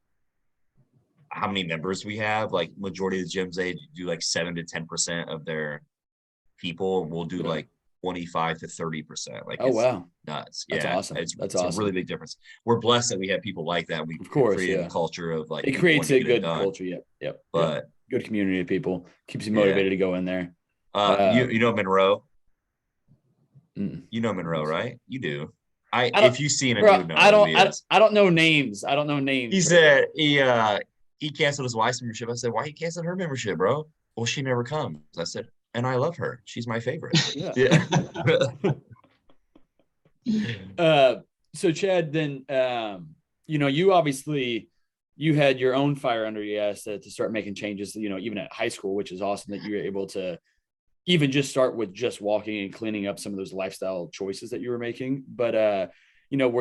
how many members we have, like majority of the gyms, they do like 7 to 10% of their people will do like 25 to 30%. Like, Oh, wow. Nuts. That's Yeah. awesome. It's That's a awesome. really big difference. We're blessed that we have people like that. We Of course, created yeah. a culture of like, It people creates wanting a to get it good done. culture. Yep. But good community of people. Keeps you motivated to go in there. you know Monroe? Mm. You know Monroe, right? You do. I don't- If you've seen him, Bro, you would know I who he is. don't know names. I don't know names. He said he canceled his wife's membership. I said, why he canceled her membership, bro? Well, she never comes. I said, and I love her. She's my favorite. Yeah. So Chad, then you know, you obviously you had your own fire under your ass to start making changes, you know, even at high school, which is awesome that you were able to even just start with just walking and cleaning up some of those lifestyle choices that you were making. But you know,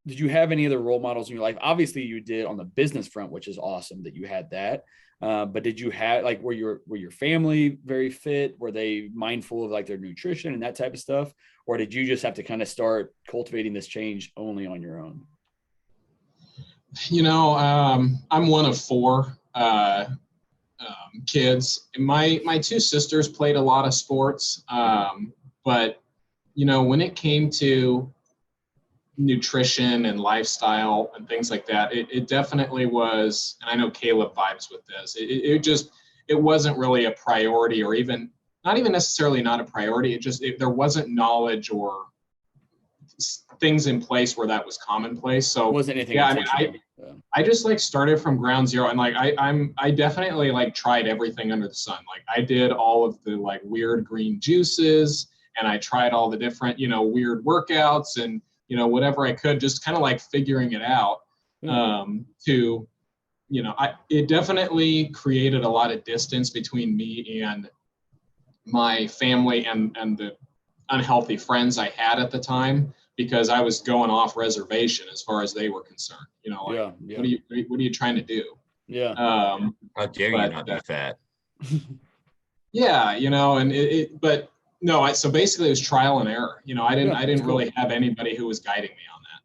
did you have any other role models in your life? Obviously you did on the business front, which is awesome that you had that. But did you have like, were your family very fit? Were they mindful of like their nutrition and that type of stuff? Or did you just have to kind of start cultivating this change only on your own? You know, I'm one of four kids. My two sisters played a lot of sports, but you know, when it came to nutrition and lifestyle and things like that, it definitely was. And I know Caleb vibes with this. It wasn't really a priority, or even not even necessarily not a priority. There wasn't knowledge or things in place where that was commonplace. So It wasn't anything. yeah, I just like started from ground zero, and like I definitely like tried everything under the sun. Like I did all of the like weird green juices, and I tried all the different, you know, weird workouts, and you know, whatever I could, just kind of like figuring it out. To, you know, it definitely created a lot of distance between me and my family and the unhealthy friends I had at the time, because I was going off reservation as far as they were concerned. You know, like, what are you trying to do? Yeah. How dare you not be fat? Yeah, you know, and but no, so basically it was trial and error. You know, I didn't really have anybody who was guiding me on that.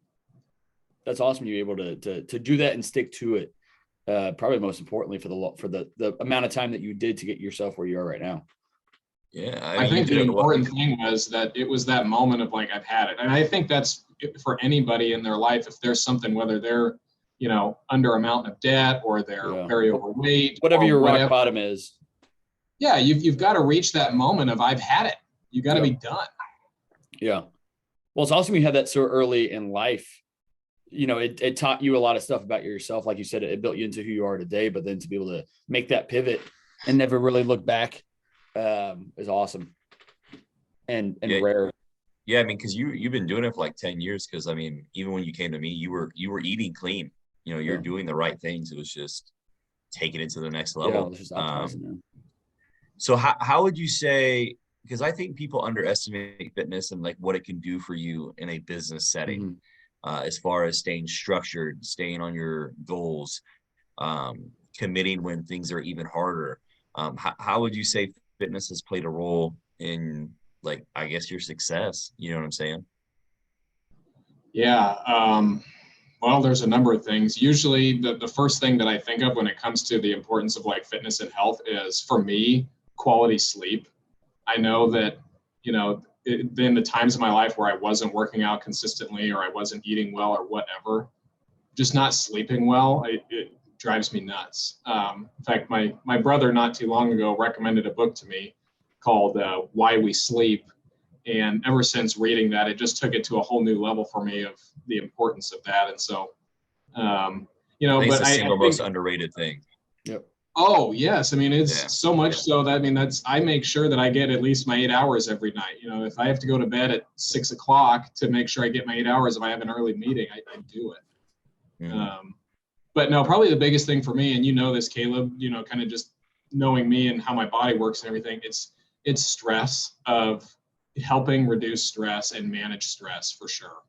That's awesome. You were able to do that and stick to it. Probably most importantly for the amount of time that you did to get yourself where you are right now. Yeah, I think the important thing was that it was that moment of like, I've had it. And I think that's for anybody in their life, if there's something, whether they're, you know, under a mountain of debt or they're very overweight, whatever your rock bottom is. Yeah, you've got to reach that moment of I've had it. You got to be done. Yeah. Well, it's awesome you had that so early in life. You know, it taught you a lot of stuff about yourself. Like you said, it built you into who you are today, but then to be able to make that pivot and never really look back is awesome and rare. Yeah, I mean, because you've been doing it for like 10 years. Because I mean, even when you came to me, you were eating clean. You know, you're doing the right things. It was just taking it to the next level. Yeah, it was just optimizing. So how would you say? Because I think people underestimate fitness and like what it can do for you in a business setting. as far as staying structured, staying on your goals, committing when things are even harder. How would you say fitness has played a role in, like, I guess, your success? You know what I'm saying? Yeah. Well, there's a number of things. Usually the first thing that I think of when it comes to the importance of like fitness and health is, for me, quality sleep. I know that, in the times of my life where I wasn't working out consistently, or I wasn't eating well, or whatever, just not sleeping well, it drives me nuts. In fact, my brother not too long ago recommended a book to me called Why We Sleep. And ever since reading that, it just took it to a whole new level for me of the importance of that. And so, I think it's but the single most think, underrated thing. Yep. oh yes, I mean, it's Yeah. so much so that, I make sure that I get at least my 8 hours every night. If I have to go to bed at 6 o'clock to make sure I get my 8 hours, if I have an early meeting, I do it. Mm. But no, probably the biggest thing for me, and this, Caleb, kind of just knowing me and how my body works and everything, it's stress, of helping reduce stress and manage stress, for sure.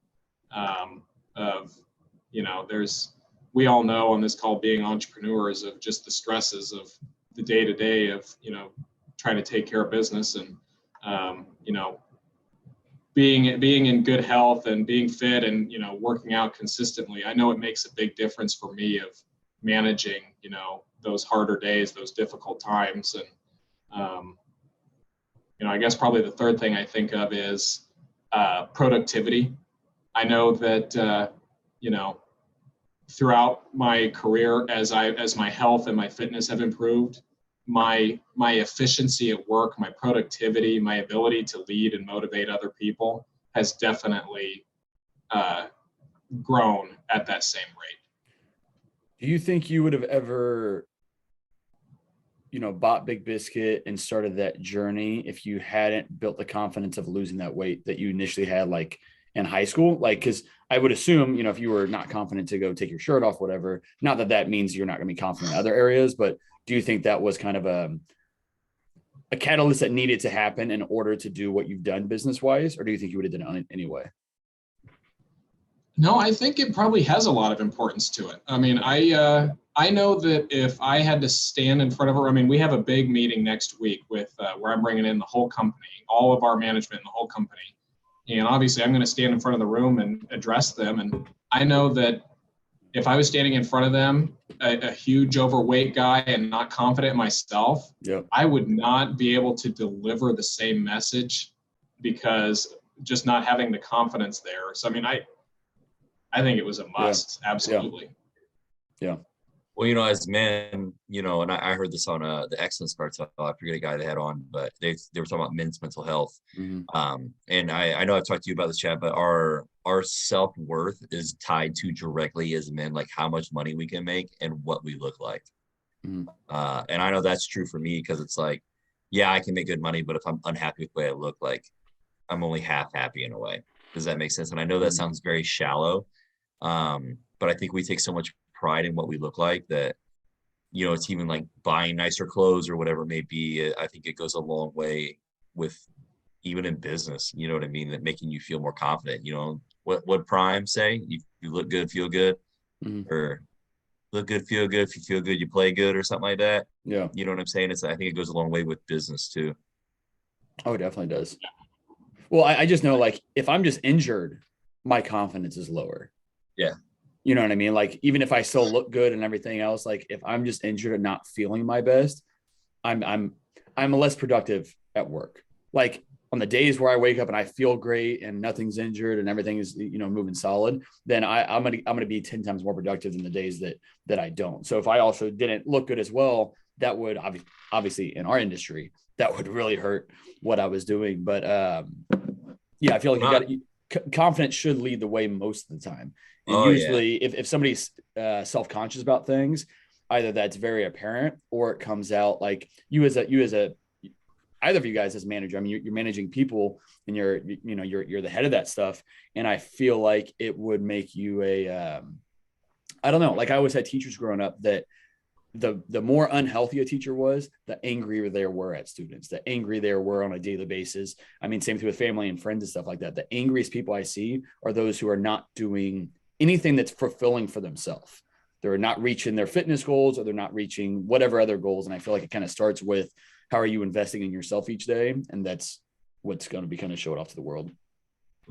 We all know on this call, being entrepreneurs, of just the stresses of the day to day of, trying to take care of business, and, being in good health and being fit and, working out consistently. I know it makes a big difference for me of managing, those harder days, those difficult times. And, I guess probably the third thing I think of is productivity. I know that, throughout my career, as my health and my fitness have improved, my efficiency at work, my productivity, my ability to lead and motivate other people has definitely grown at that same rate. Do you think you would have ever, bought Big Biscuit and started that journey if you hadn't built the confidence of losing that weight that you initially had, like in high school? Like, because I would assume, if you were not confident to go take your shirt off, whatever, not that that means you're not going to be confident in other areas, but do you think that was kind of a catalyst that needed to happen in order to do what you've done business wise? Or do you think you would have done it anyway? No, I think it probably has a lot of importance to it. I know that if I had to stand in front of her, we have a big meeting next week with where I'm bringing in the whole company, all of our management in the whole company. And obviously I'm going to stand in front of the room and address them. And I know that if I was standing in front of them, a huge overweight guy and not confident myself, Yep. I would not be able to deliver the same message, because just not having the confidence there. So, I think it was a must. Yeah. Absolutely. Yeah. Well, as men, and I heard this on the Excellence Cartel. I forget a guy they had on, but they were talking about men's mental health. Mm-hmm. And I know I've talked to you about this, Chad, but our self-worth is tied to directly, as men, like how much money we can make and what we look like. Mm-hmm. And I know that's true for me, because it's like, yeah, I can make good money, but if I'm unhappy with the way I look, like, I'm only half happy in a way. Does that make sense? And I know that sounds very shallow, but I think we take so much pride in what we look like that, it's even like buying nicer clothes or whatever it may be. I think it goes a long way with, even in business, you know what I mean? That making you feel more confident. What Prime say? You look good, feel good, Mm-hmm. or look good, feel good. If you feel good, you play good, or something like that. Yeah. You know what I'm saying? I think it goes a long way with business too. Oh, it definitely does. Well, I just know, like, if I'm just injured, my confidence is lower. Yeah. You know what I mean? Like, even if I still look good and everything else, like if I'm just injured and not feeling my best, I'm less productive at work. Like on the days where I wake up and I feel great and nothing's injured and everything is, moving solid, then I'm gonna be 10 times more productive than the days that I don't. So if I also didn't look good as well, that would obviously in our industry, that would really hurt what I was doing. But yeah, I feel like confidence should lead the way most of the time. And usually if somebody's self-conscious about things, either that's very apparent or it comes out like you as a either of you guys as manager. You're managing people and you're the head of that stuff. And I feel like it would make you I don't know, like I always had teachers growing up that the more unhealthy a teacher was, the angrier they were at students, the angry they were on a daily basis. I mean, same thing with family and friends and stuff like that. The angriest people I see are those who are not doing anything that's fulfilling for themselves. They're not reaching their fitness goals, or they're not reaching whatever other goals. And I feel like it kind of starts with, how are you investing in yourself each day? And that's what's going to be kind of showed off to the world.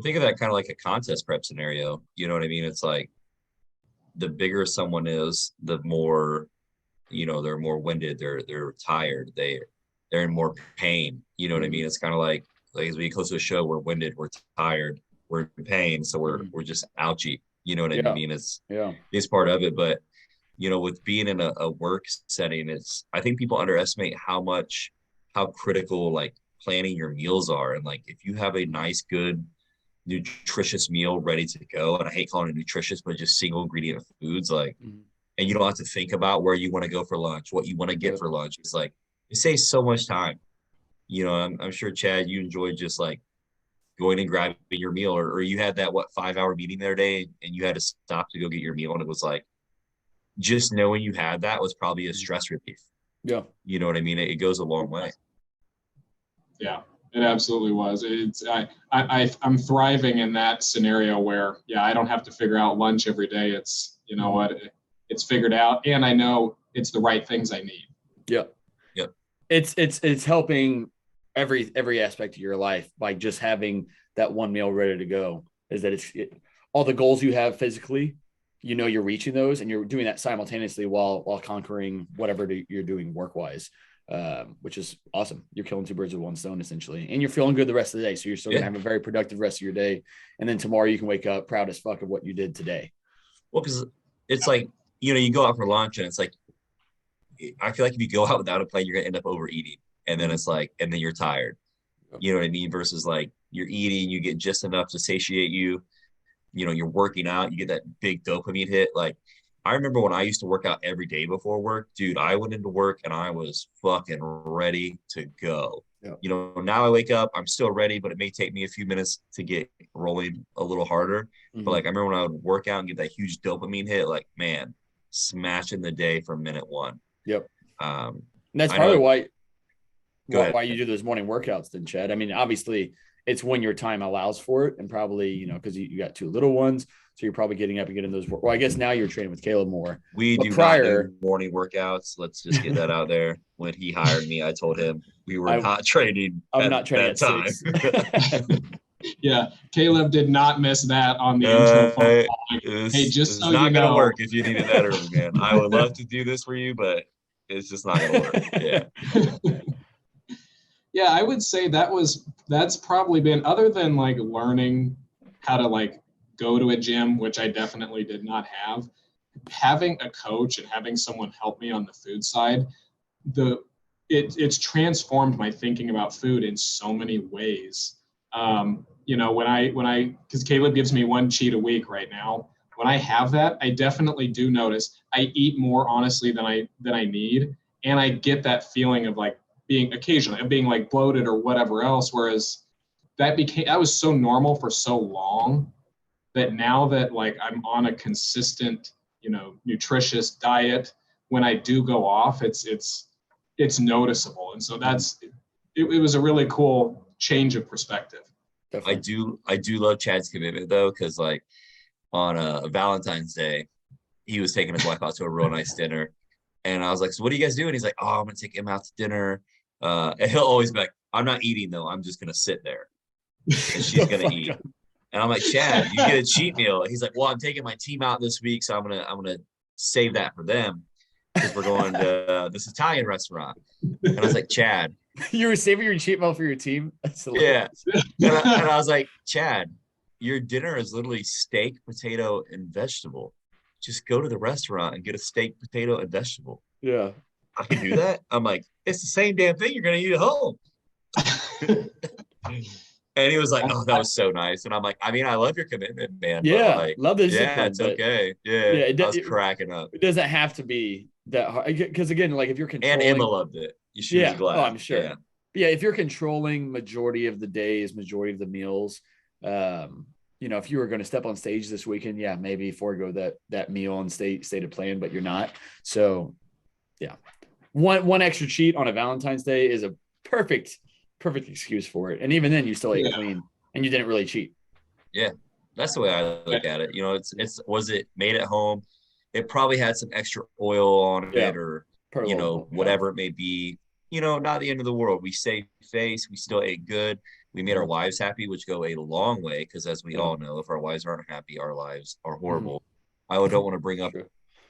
Think of that kind of like a contest prep scenario. You know what I mean? It's like, the bigger someone is, the more, they're more winded, they're tired, they're in more pain. You know what I mean? It's kind of like as we get close to a show, we're winded, we're tired, we're in pain, so we're just ouchy. You know what I mean? It's part of it. But with being in a work setting, I think people underestimate how critical like planning your meals are. And like, if you have a nice, good, nutritious meal ready to go, and I hate calling it nutritious, but just single ingredient foods, like, and you don't have to think about where you want to go for lunch, what you want to get for lunch. It's like, it saves so much time. I'm sure, Chad, you enjoyed just like going and grabbing your meal, or you had that 5-hour meeting the other day, and you had to stop to go get your meal, and it was like, just knowing you had that was probably a stress relief. Yeah. You know what I mean? It goes a long way. Yeah, it absolutely was. I'm thriving in that scenario where, I don't have to figure out lunch every day. It's, it's figured out, and I know it's the right things I need. Yep. It's helping every aspect of your life by just having that one meal ready to go. Is that all the goals you have physically, you're reaching those, and you're doing that simultaneously while conquering whatever you're doing work-wise, which is awesome. You're killing two birds with one stone, essentially, and you're feeling good the rest of the day. So you're still gonna have a very productive rest of your day, and then tomorrow you can wake up proud as fuck of what you did today. Well, because it's like, you go out for lunch, and it's like, I feel like if you go out without a plan, you're gonna end up overeating, and then it's like, and then you're tired. You know what I mean? Versus like, you're eating, you get just enough to satiate you. You're working out, you get that big dopamine hit. Like, I remember when I used to work out every day before work, dude, I went into work and I was fucking ready to go. Yeah. Now I wake up, I'm still ready, but it may take me a few minutes to get rolling a little harder. But like, I remember when I would work out and get that huge dopamine hit, like, man, smashing the day from minute one. Yep. And that's probably why you do those morning workouts then, Chad. I mean, obviously it's when your time allows for it, and probably, because you got two little ones, so you're probably getting up and getting those. Well, I guess now you're training with Caleb more. We do not do morning workouts. Let's just get that out there. When he hired me, I told him we were not training. I'm not training at time. 6. Yeah, Caleb did not miss that on the intro phone call. Hey, just so not gonna work if you needed that early, man. I would love to do this for you, but it's just not gonna work. Yeah. Yeah, I would say that's probably been, other than like learning how to like go to a gym, which I definitely did not have, having a coach and having someone help me on the food side, it's transformed my thinking about food in so many ways. Because Caleb gives me one cheat a week right now. When I have that, I definitely do notice I eat more honestly than I need, and I get that feeling of like being like bloated or whatever else. Whereas that was so normal for so long that now that like I'm on a consistent, nutritious diet, when I do go off, it's noticeable. And so it was a really cool change of perspective. Definitely. I do love Chad's commitment though, because like on a Valentine's Day, he was taking his wife out to a real nice dinner, and I was like, "So what are you guys doing?" He's like, "Oh, I'm gonna take him out to dinner." And he'll always be like, "I'm not eating though. I'm just gonna sit there, and she's gonna eat." And I'm like, "Chad, you get a cheat meal." He's like, "Well, I'm taking my team out this week, so I'm gonna save that for them because we're going to this Italian restaurant." And I was like, "Chad, you were saving your cheat meal for your team?" Yeah. And I was like, "Chad, your dinner is literally steak, potato, and vegetable. Just go to the restaurant and get a steak, potato, and vegetable." Yeah. I can do that. I'm like, "It's the same damn thing you're gonna eat at home." And he was like, "Oh, that was so nice." And I'm like, "I mean, I love your commitment, man." Yeah, like, love this. Yeah, it's okay. Yeah, I was cracking up. It doesn't have to be that hard, because again, like if you're controlling, and Emma loved it. She was glad. Oh, I'm sure. Yeah, if you're controlling majority of the days, majority of the meals, if you were going to step on stage this weekend, maybe forego that meal and stay to plan, but you're not. So One extra cheat on a Valentine's Day is a perfect excuse for it. And even then you still ate clean and you didn't really cheat. Yeah. That's the way I look at it. You know, it's was it made at home? It probably had some extra oil on it or, you know, whatever it may be. You know, not the end of the world. We saved face. We still ate good. We made our wives happy, which go a long way because, as we all know, if our wives aren't happy, our lives are horrible. I don't want to bring up.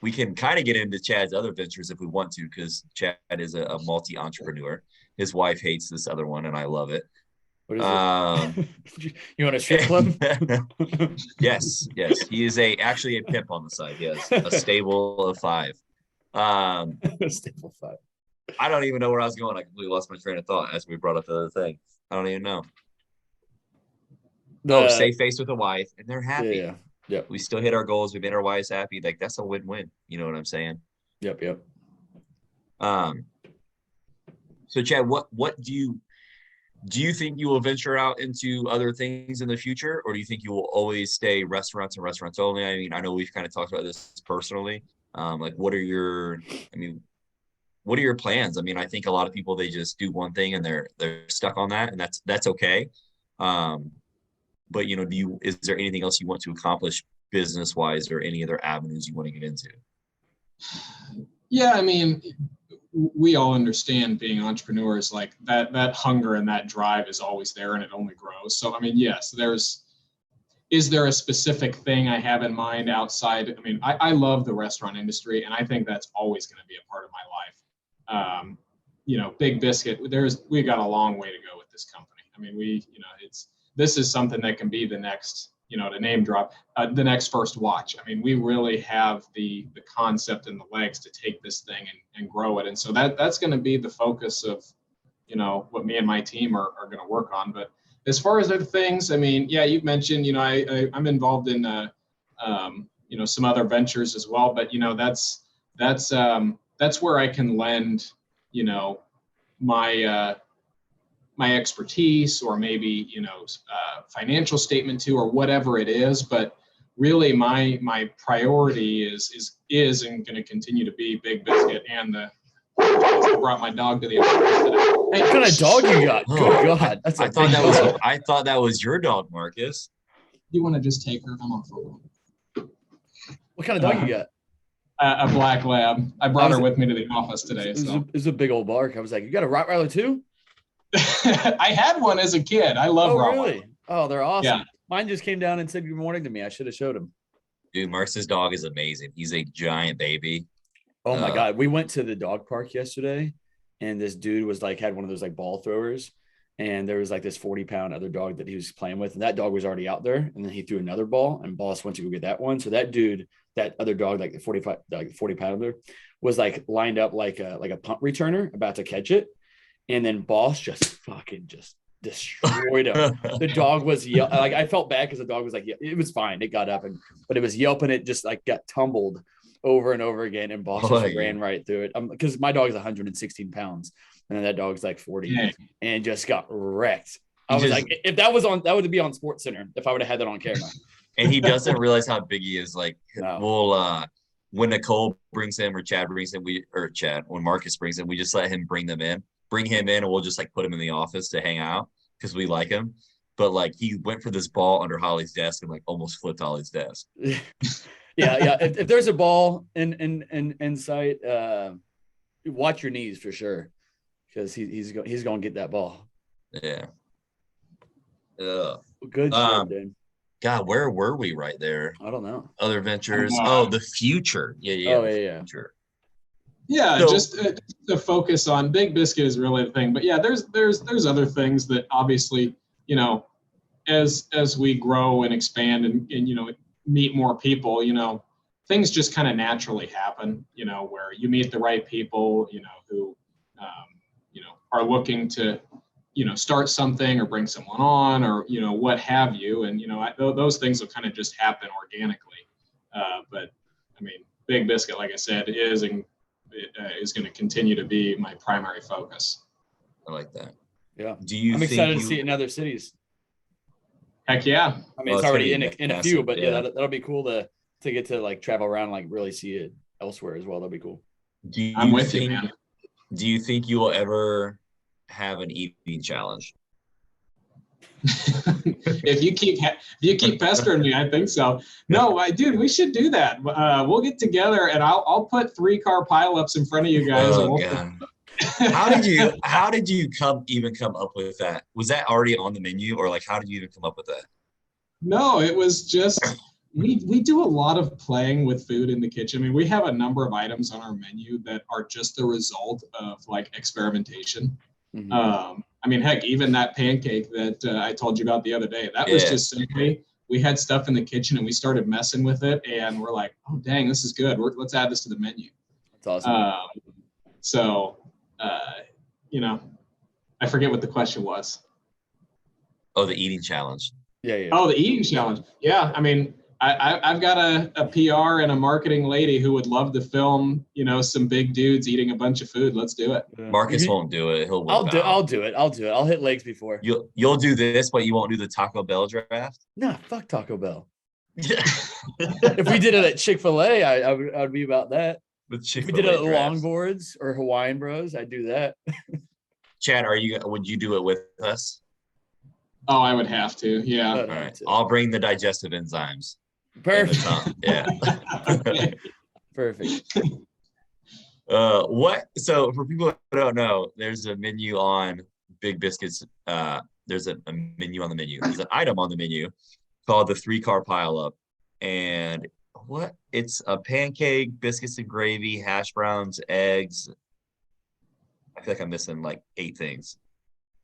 We can kind of get into Chad's other ventures if we want to, because Chad is a multi-entrepreneur. His wife hates this other one, and I love it. What is it? You want a strip club? Yes. He is actually a pimp on the side. He has a stable of 5. Stable 5. I don't even know where I was going. I completely lost my train of thought as we brought up the other thing. I don't even know. Save face with a wife, and they're happy. Yeah. We still hit our goals. We made our wives happy. Like, that's a win-win. You know what I'm saying? Yep. So Chad, what do you think you will venture out into other things in the future, or do you think you will always stay restaurants and restaurants only? I mean, I know we've kind of talked about this personally. Like, what are your plans? I mean, I think a lot of people, they just do one thing and they're stuck on that, and that's okay. But you know, is there anything else you want to accomplish business wise, or any other avenues you want to get into? Yeah, I mean, we all understand being entrepreneurs, like that hunger and that drive is always there, and it only grows. So, I mean, yes, is there a specific thing I have in mind outside? I mean, I love the restaurant industry, and I think that's always going to be a part of my life. You know, Big Biscuit, we got a long way to go with this company. I mean, this is something that can be the next, you know, to name drop, the next First Watch. I mean, we really have the concept and the legs to take this thing and grow it. And so that's going to be the focus of, you know, what me and my team are going to work on. But as far as other things, I mean, yeah, you've mentioned, you know, I'm involved in, you know, some other ventures as well. But, you know, that's where I can lend, you know, my expertise, or maybe, you know, financial statement to, or whatever it is. But really my priority is and going to continue to be Big Biscuit and I brought my dog to the office today. Hey, what kind of dog you got? Good God. That's I thought that was your dog, Marcus. You want to just take her? I'm on phone. What kind of dog you got? A black lab. I brought her with me to the office today. It's a big old bark. I was like, you got a Rottweiler too? I had one as a kid. I love Rottweiler. Really? Oh, they're awesome. Yeah. Mine just came down and said good morning to me. I should have showed him. Dude, Marcus's dog is amazing. He's a giant baby. Oh my God. We went to the dog park yesterday, and this dude was like, had one of those like ball throwers, and there was like this 40-pound other dog that he was playing with, and that dog was already out there, and then he threw another ball, and Boss went to go get that one. So that dude, that other dog, like the 40-pounder, was like lined up like a punt returner about to catch it. And then Boss just destroyed him. The dog was like, I felt bad because the dog was like, it was fine. It got up, but it was yelping. It just like got tumbled over and over again. And Boss just ran right through it. Because my dog is 116 pounds, and then that dog's like 40, and just got wrecked. I was like, if that would be on Sports Center if I would have had that on camera. And he doesn't realize how big he is. Like, no. When Nicole brings him, or Chad brings him, when Marcus brings him, we just let him bring him in, and we'll just like put him in the office to hang out because we like him. But like, he went for this ball under Holly's desk and like almost flipped Holly's desk. Yeah. If there's a ball in sight, watch your knees for sure, because he's going to get that ball. Yeah. Good shit, dude. God, where were we right there? I don't know. Other ventures. Oh, the future. Yeah. Oh, yeah. Future. Yeah, so, just to focus on Big Biscuit is really the thing. But yeah, there's other things that obviously, you know, as we grow and expand and you know, meet more people, you know, things just kind of naturally happen, you know, where you meet the right people, you know, who, you know, are looking to, you know, start something or bring someone on, or, you know, what have you. And, you know, those things will kind of just happen organically. But I mean, Big Biscuit, like I said, is going to continue to be my primary focus. I like that. Yeah. I'm excited to see it in other cities. Heck yeah. I mean, it's already in a few, but yeah, that'll be cool to get to like travel around and like really see it elsewhere as well. That'll be cool. I'm with you, man. Do you think you will ever have an eating challenge? If you keep pestering me, I think so. No, dude, we should do that. We'll get together and I'll put 3-car pileups in front of you guys. Oh, God. How did you come up with that? Was that already on the menu, or like how did you even come up with that? No, it was just we do a lot of playing with food in the kitchen. I mean, we have a number of items on our menu that are just the result of like experimentation. Mhm. I mean, heck, even that pancake that I told you about the other day, that was just simply we had stuff in the kitchen and we started messing with it, and we're like, oh dang, this is good. Let's add this to the menu. That's awesome. So, you know, I forget what the question was. Oh, the eating challenge. Yeah. Oh, the eating challenge. Yeah, I mean, I've got a PR and a marketing lady who would love to film, some big dudes eating a bunch of food. Let's do it. Marcus won't do it. He'll I'll whip out. I'll do it. I'll hit legs before. You'll do this, but you won't do the Taco Bell draft. Nah, fuck Taco Bell. If we did it at Chick-fil-A, I would be about that. If we did it at Longboards or Hawaiian Bros, I'd do that. Chad, would you do it with us? Oh, I would have to. Yeah. All right. I'll bring the digestive enzymes. Perfect. Yeah. Perfect. So for people who don't know, there's a menu on Big Biscuits. There's a menu on the menu. There's an item on the menu called the 3-car pileup. And it's a pancake, biscuits and gravy, hash browns, eggs. I feel like I'm missing like 8 things.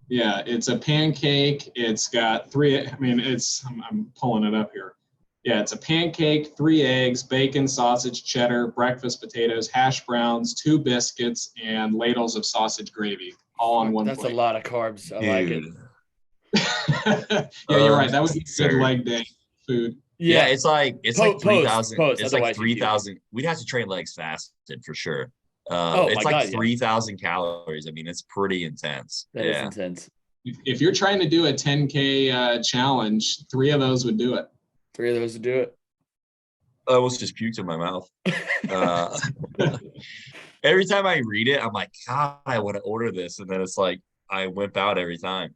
Yeah, it's a pancake. It's got 3. I mean, I'm pulling it up here. Yeah, it's a pancake, 3 eggs, bacon, sausage, cheddar, breakfast potatoes, hash browns, 2 biscuits, and ladles of sausage gravy, all on one plate. That's a lot of carbs. I like it. Yeah, you're right. That would be good leg day food. Yeah, it's like 3,000. It's like 3,000. We'd have to train legs fasted for sure. It's like 3,000 calories. I mean, it's pretty intense. That is intense. If you're trying to do a 10K challenge, 3 of those would do it. 3 of those would do it. I almost just puked in my mouth. Every time I read it, I'm like, God, I want to order this. And then it's like, I wimp out every time.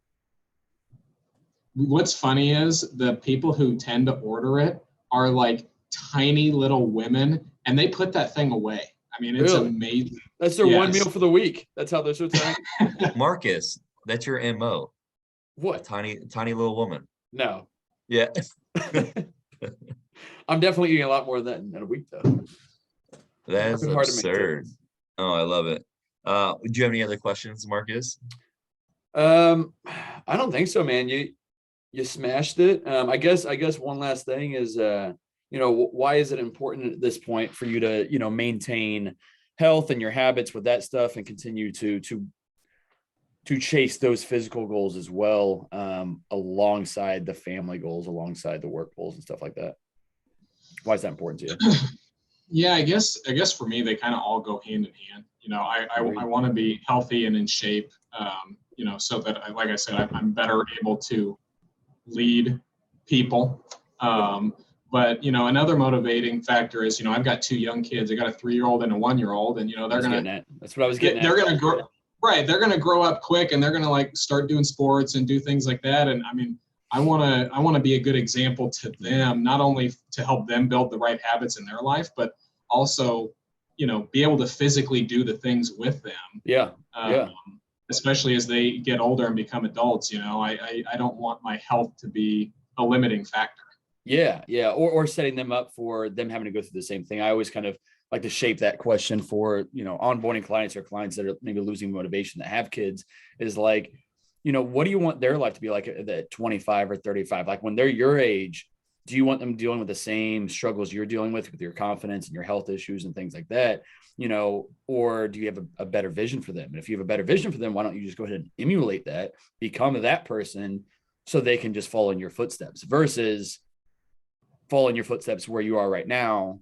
What's funny is the people who tend to order it are like tiny little women, and they put that thing away. I mean, it's amazing. That's their one meal for the week. That's how they're so tiny. Marcus, that's your MO. What? Tiny little woman. No. Yeah. I'm definitely eating a lot more than that in a week, though. That is absurd. Oh, I love it. Do you have any other questions, Marcus? I don't think so, man. You smashed it. I guess one last thing is, why is it important at this point for you to, maintain health and your habits with that stuff and continue to chase those physical goals as well, alongside the family goals, alongside the work goals and stuff like that? Why is that important to you? Yeah, I guess for me, they kind of all go hand in hand. I want to be healthy and in shape, so that, like I said, I'm better able to lead people. But, another motivating factor is, I've got 2 young kids. I got a 3-year-old and a 1-year-old, and, that's what I was getting at. They're going to grow. Right. They're going to grow up quick, and they're going to like start doing sports and do things like that. And I mean, I want to be a good example to them, not only to help them build the right habits in their life, but also, be able to physically do the things with them. Yeah. Especially as they get older and become adults, I don't want my health to be a limiting factor. Yeah. Or setting them up for them having to go through the same thing. I always kind of like to shape that question for, onboarding clients or clients that are maybe losing motivation that have kids is like, what do you want their life to be like at 25 or 35? Like when they're your age, do you want them dealing with the same struggles you're dealing with your confidence and your health issues and things like that? Or do you have a better vision for them? And if you have a better vision for them, why don't you just go ahead and emulate that, become that person so they can just follow in your footsteps versus follow in your footsteps where you are right now,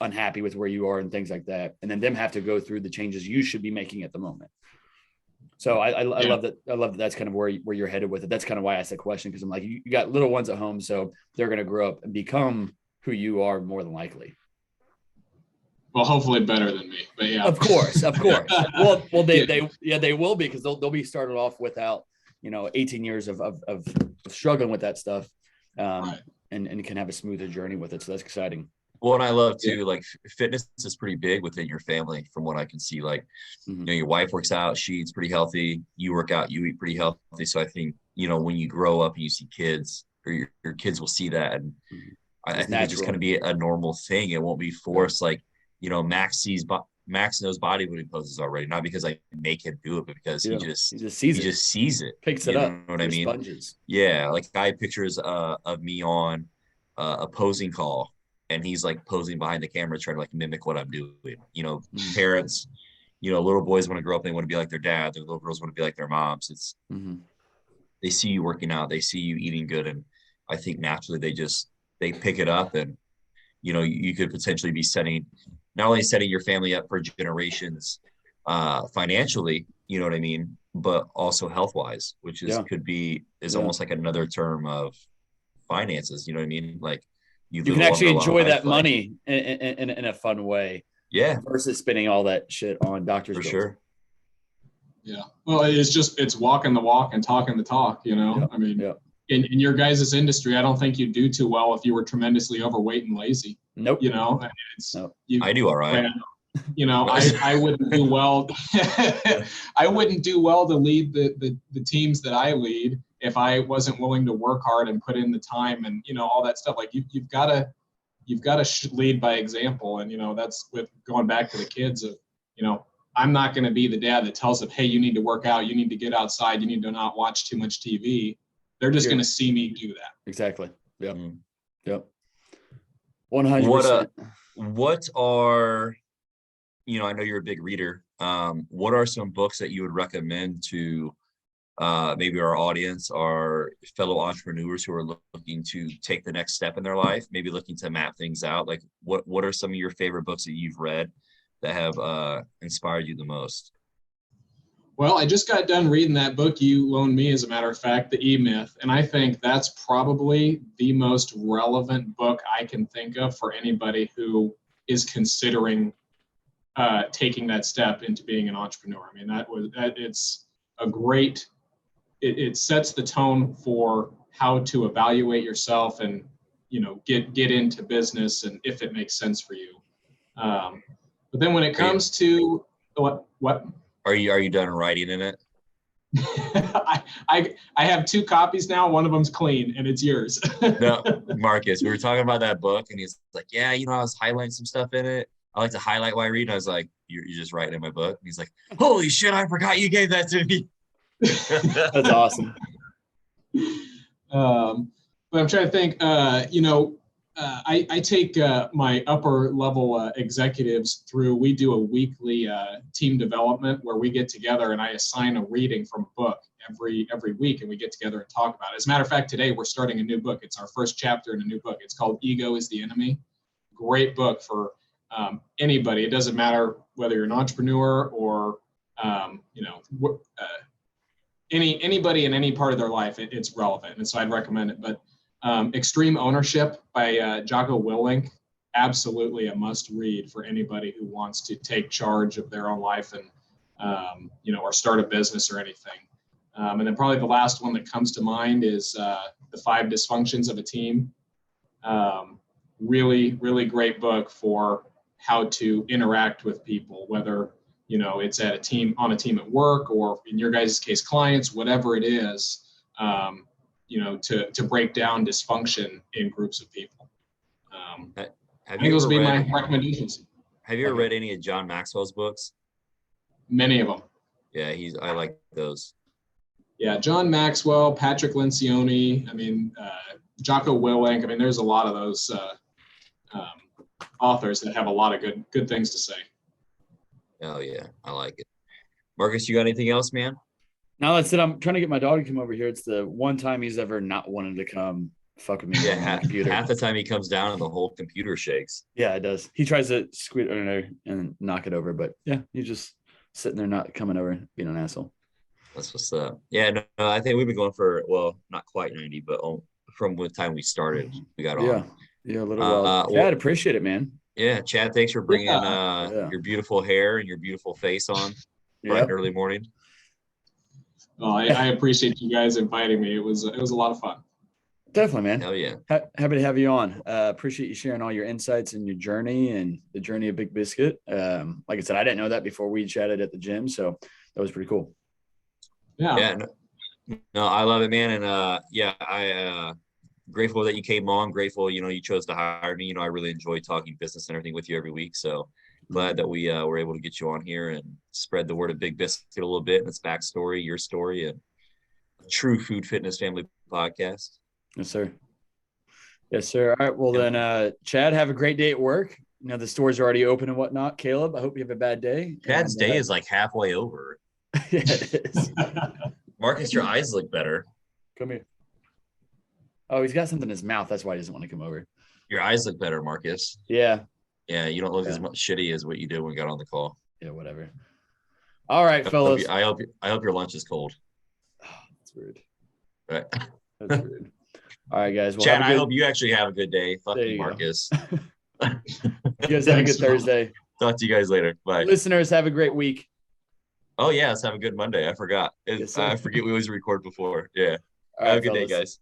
unhappy with where you are and things like that. And then them have to go through the changes you should be making at the moment. So I love that. I love that that's kind of where you're headed with it. That's kind of why I asked the question, because I'm like, you got little ones at home, so they're going to grow up and become who you are more than likely. Well, hopefully better than me, but yeah. Of course. Well, they will be, because they'll be started off without, 18 years of struggling with that stuff, Right. and can have a smoother journey with it. So that's exciting. Well, and I love too, like fitness is pretty big within your family from what I can see. Like, your wife works out, she eats pretty healthy. You work out, you eat pretty healthy. So I think, when you grow up and you see kids, or your kids will see that. And I think it's just going to be a normal thing. It won't be forced. Like, Max knows bodybuilding poses already, not because I make him do it, but because he just sees it, picks it up. You know what I mean? Sponges. Yeah. Like I have pictures of me on a posing call, and he's like posing behind the camera, trying to like mimic what I'm doing. Parents, little boys want to grow up, they want to be like their dad. Their little girls want to be like their moms. It's they see you working out, they see you eating good, and I think naturally they pick it up, and you could potentially be not only setting your family up for generations financially, you know what I mean, but also health wise, which is almost like another term of finances. You know what I mean? Like you can actually enjoy that money in a fun way. Yeah. Versus spending all that shit on doctors. For sure. Yeah. Well, it's walking the walk and talking the talk, Yep. I mean, Yep. in your guys' industry, I don't think you'd do too well if you were tremendously overweight and lazy. Nope. I do all right. I wouldn't do well. I wouldn't do well to lead the teams that I lead if I wasn't willing to work hard and put in the time and all that stuff. Like you've got to lead by example, and that's with going back to the kids of I'm not going to be the dad that tells them, hey, you need to work out, you need to get outside, you need to not watch too much TV. They're just going to see me do that. Exactly. Yep. Yep. 100%. What are, I know you're a big reader. What are some books that you would recommend to maybe our audience, our fellow entrepreneurs who are looking to take the next step in their life, maybe looking to map things out? Like what are some of your favorite books that you've read that have inspired you the most? Well, I just got done reading that book you loaned me, as a matter of fact, The E-Myth, and I think that's probably the most relevant book I can think of for anybody who is considering taking that step into being an entrepreneur. I mean, it's a great. It sets the tone for how to evaluate yourself and get into business, and if it makes sense for you. But then when it comes to what. Are you done writing in it? I have 2 copies now. One of them's clean, and it's yours. No, Marcus, we were talking about that book, and he's like, yeah, I was highlighting some stuff in it. I like to highlight while I read. And I was like, you're just writing in my book? And he's like, holy shit, I forgot you gave that to me. That's awesome. But I'm trying to think, I take my upper level executives through, we do a weekly team development where we get together and I assign a reading from a book every week, and we get together and talk about it. As a matter of fact, today we're starting a new book. It's our first chapter in a new book. It's called Ego is the Enemy. Great book for anybody. It doesn't matter whether you're an entrepreneur or anybody in any part of their life. It's relevant, and so I'd recommend it. But Extreme Ownership by Jocko Willink, absolutely a must read for anybody who wants to take charge of their own life and or start a business or anything. And then probably the last one that comes to mind is The 5 Dysfunctions of a Team. Really, really great book for how to interact with people, whether it's on a team at work, or in your guys' case, clients, whatever it is. To break down dysfunction in groups of people. Have you those ever would be read, my recommendations. Have you ever read any of John Maxwell's books? Many of them. Yeah, I like those. Yeah, John Maxwell, Patrick Lencioni, Jocko Willink. There's a lot of those authors that have a lot of good things to say. Oh yeah, I like it. Marcus, you got anything else, man? No, that's it. I'm trying to get my dog to come over here. It's the one time he's ever not wanted to come fuck with me on the computer. Half the time he comes down and the whole computer shakes. Yeah, it does. He tries to squeeze it in there and knock it over, but yeah, he's just sitting there not coming over, being an asshole. That's what's up. Yeah, no, I think we've been going for, not quite 90, but from the time we started, we got on. Yeah, a little while. Yeah, I'd appreciate it, man. Yeah, Chad, thanks for bringing Yeah. your beautiful hair and your beautiful face on bright Yep. and early morning. Well, I appreciate you guys inviting me. It was a lot of fun. Definitely, man. Hell yeah. Happy to have you on. Appreciate you sharing all your insights and your journey and the journey of Big Biscuit. Like I said, I didn't know that before we chatted at the gym, so that was pretty cool. Yeah. Yeah. No, I love it, man. And yeah, I grateful that you came on. Grateful, you chose to hire me. I really enjoy talking business and everything with you every week. So glad that we were able to get you on here and spread the word of Big Biscuit a little bit and its backstory, your story, and true food fitness family podcast. Yes, sir. Yes, sir. All right. Well, then, Chad, have a great day at work. The stores are already open and whatnot. Caleb, I hope you have a bad day. Chad's day is like halfway over. Yeah, it is. Marcus, your eyes look better. Come here. Oh, he's got something in his mouth. That's why he doesn't want to come over. Your eyes look better, Marcus. Yeah. Yeah, you don't look as much shitty as what you did when we got on the call. Yeah, whatever. All right, fellas. I hope your lunch is cold. Oh, that's weird. Right. That's weird. All right, guys. Well, Chad, I hope you actually have a good day. Fuck you, Marcus. You guys have a good Thursday. Talk to you guys later. Bye. Listeners, have a great week. Oh, yeah. Let's have a good Monday. I forgot. Yes, I forget we always record before. Yeah. All Have right, a good day, fellas. guys.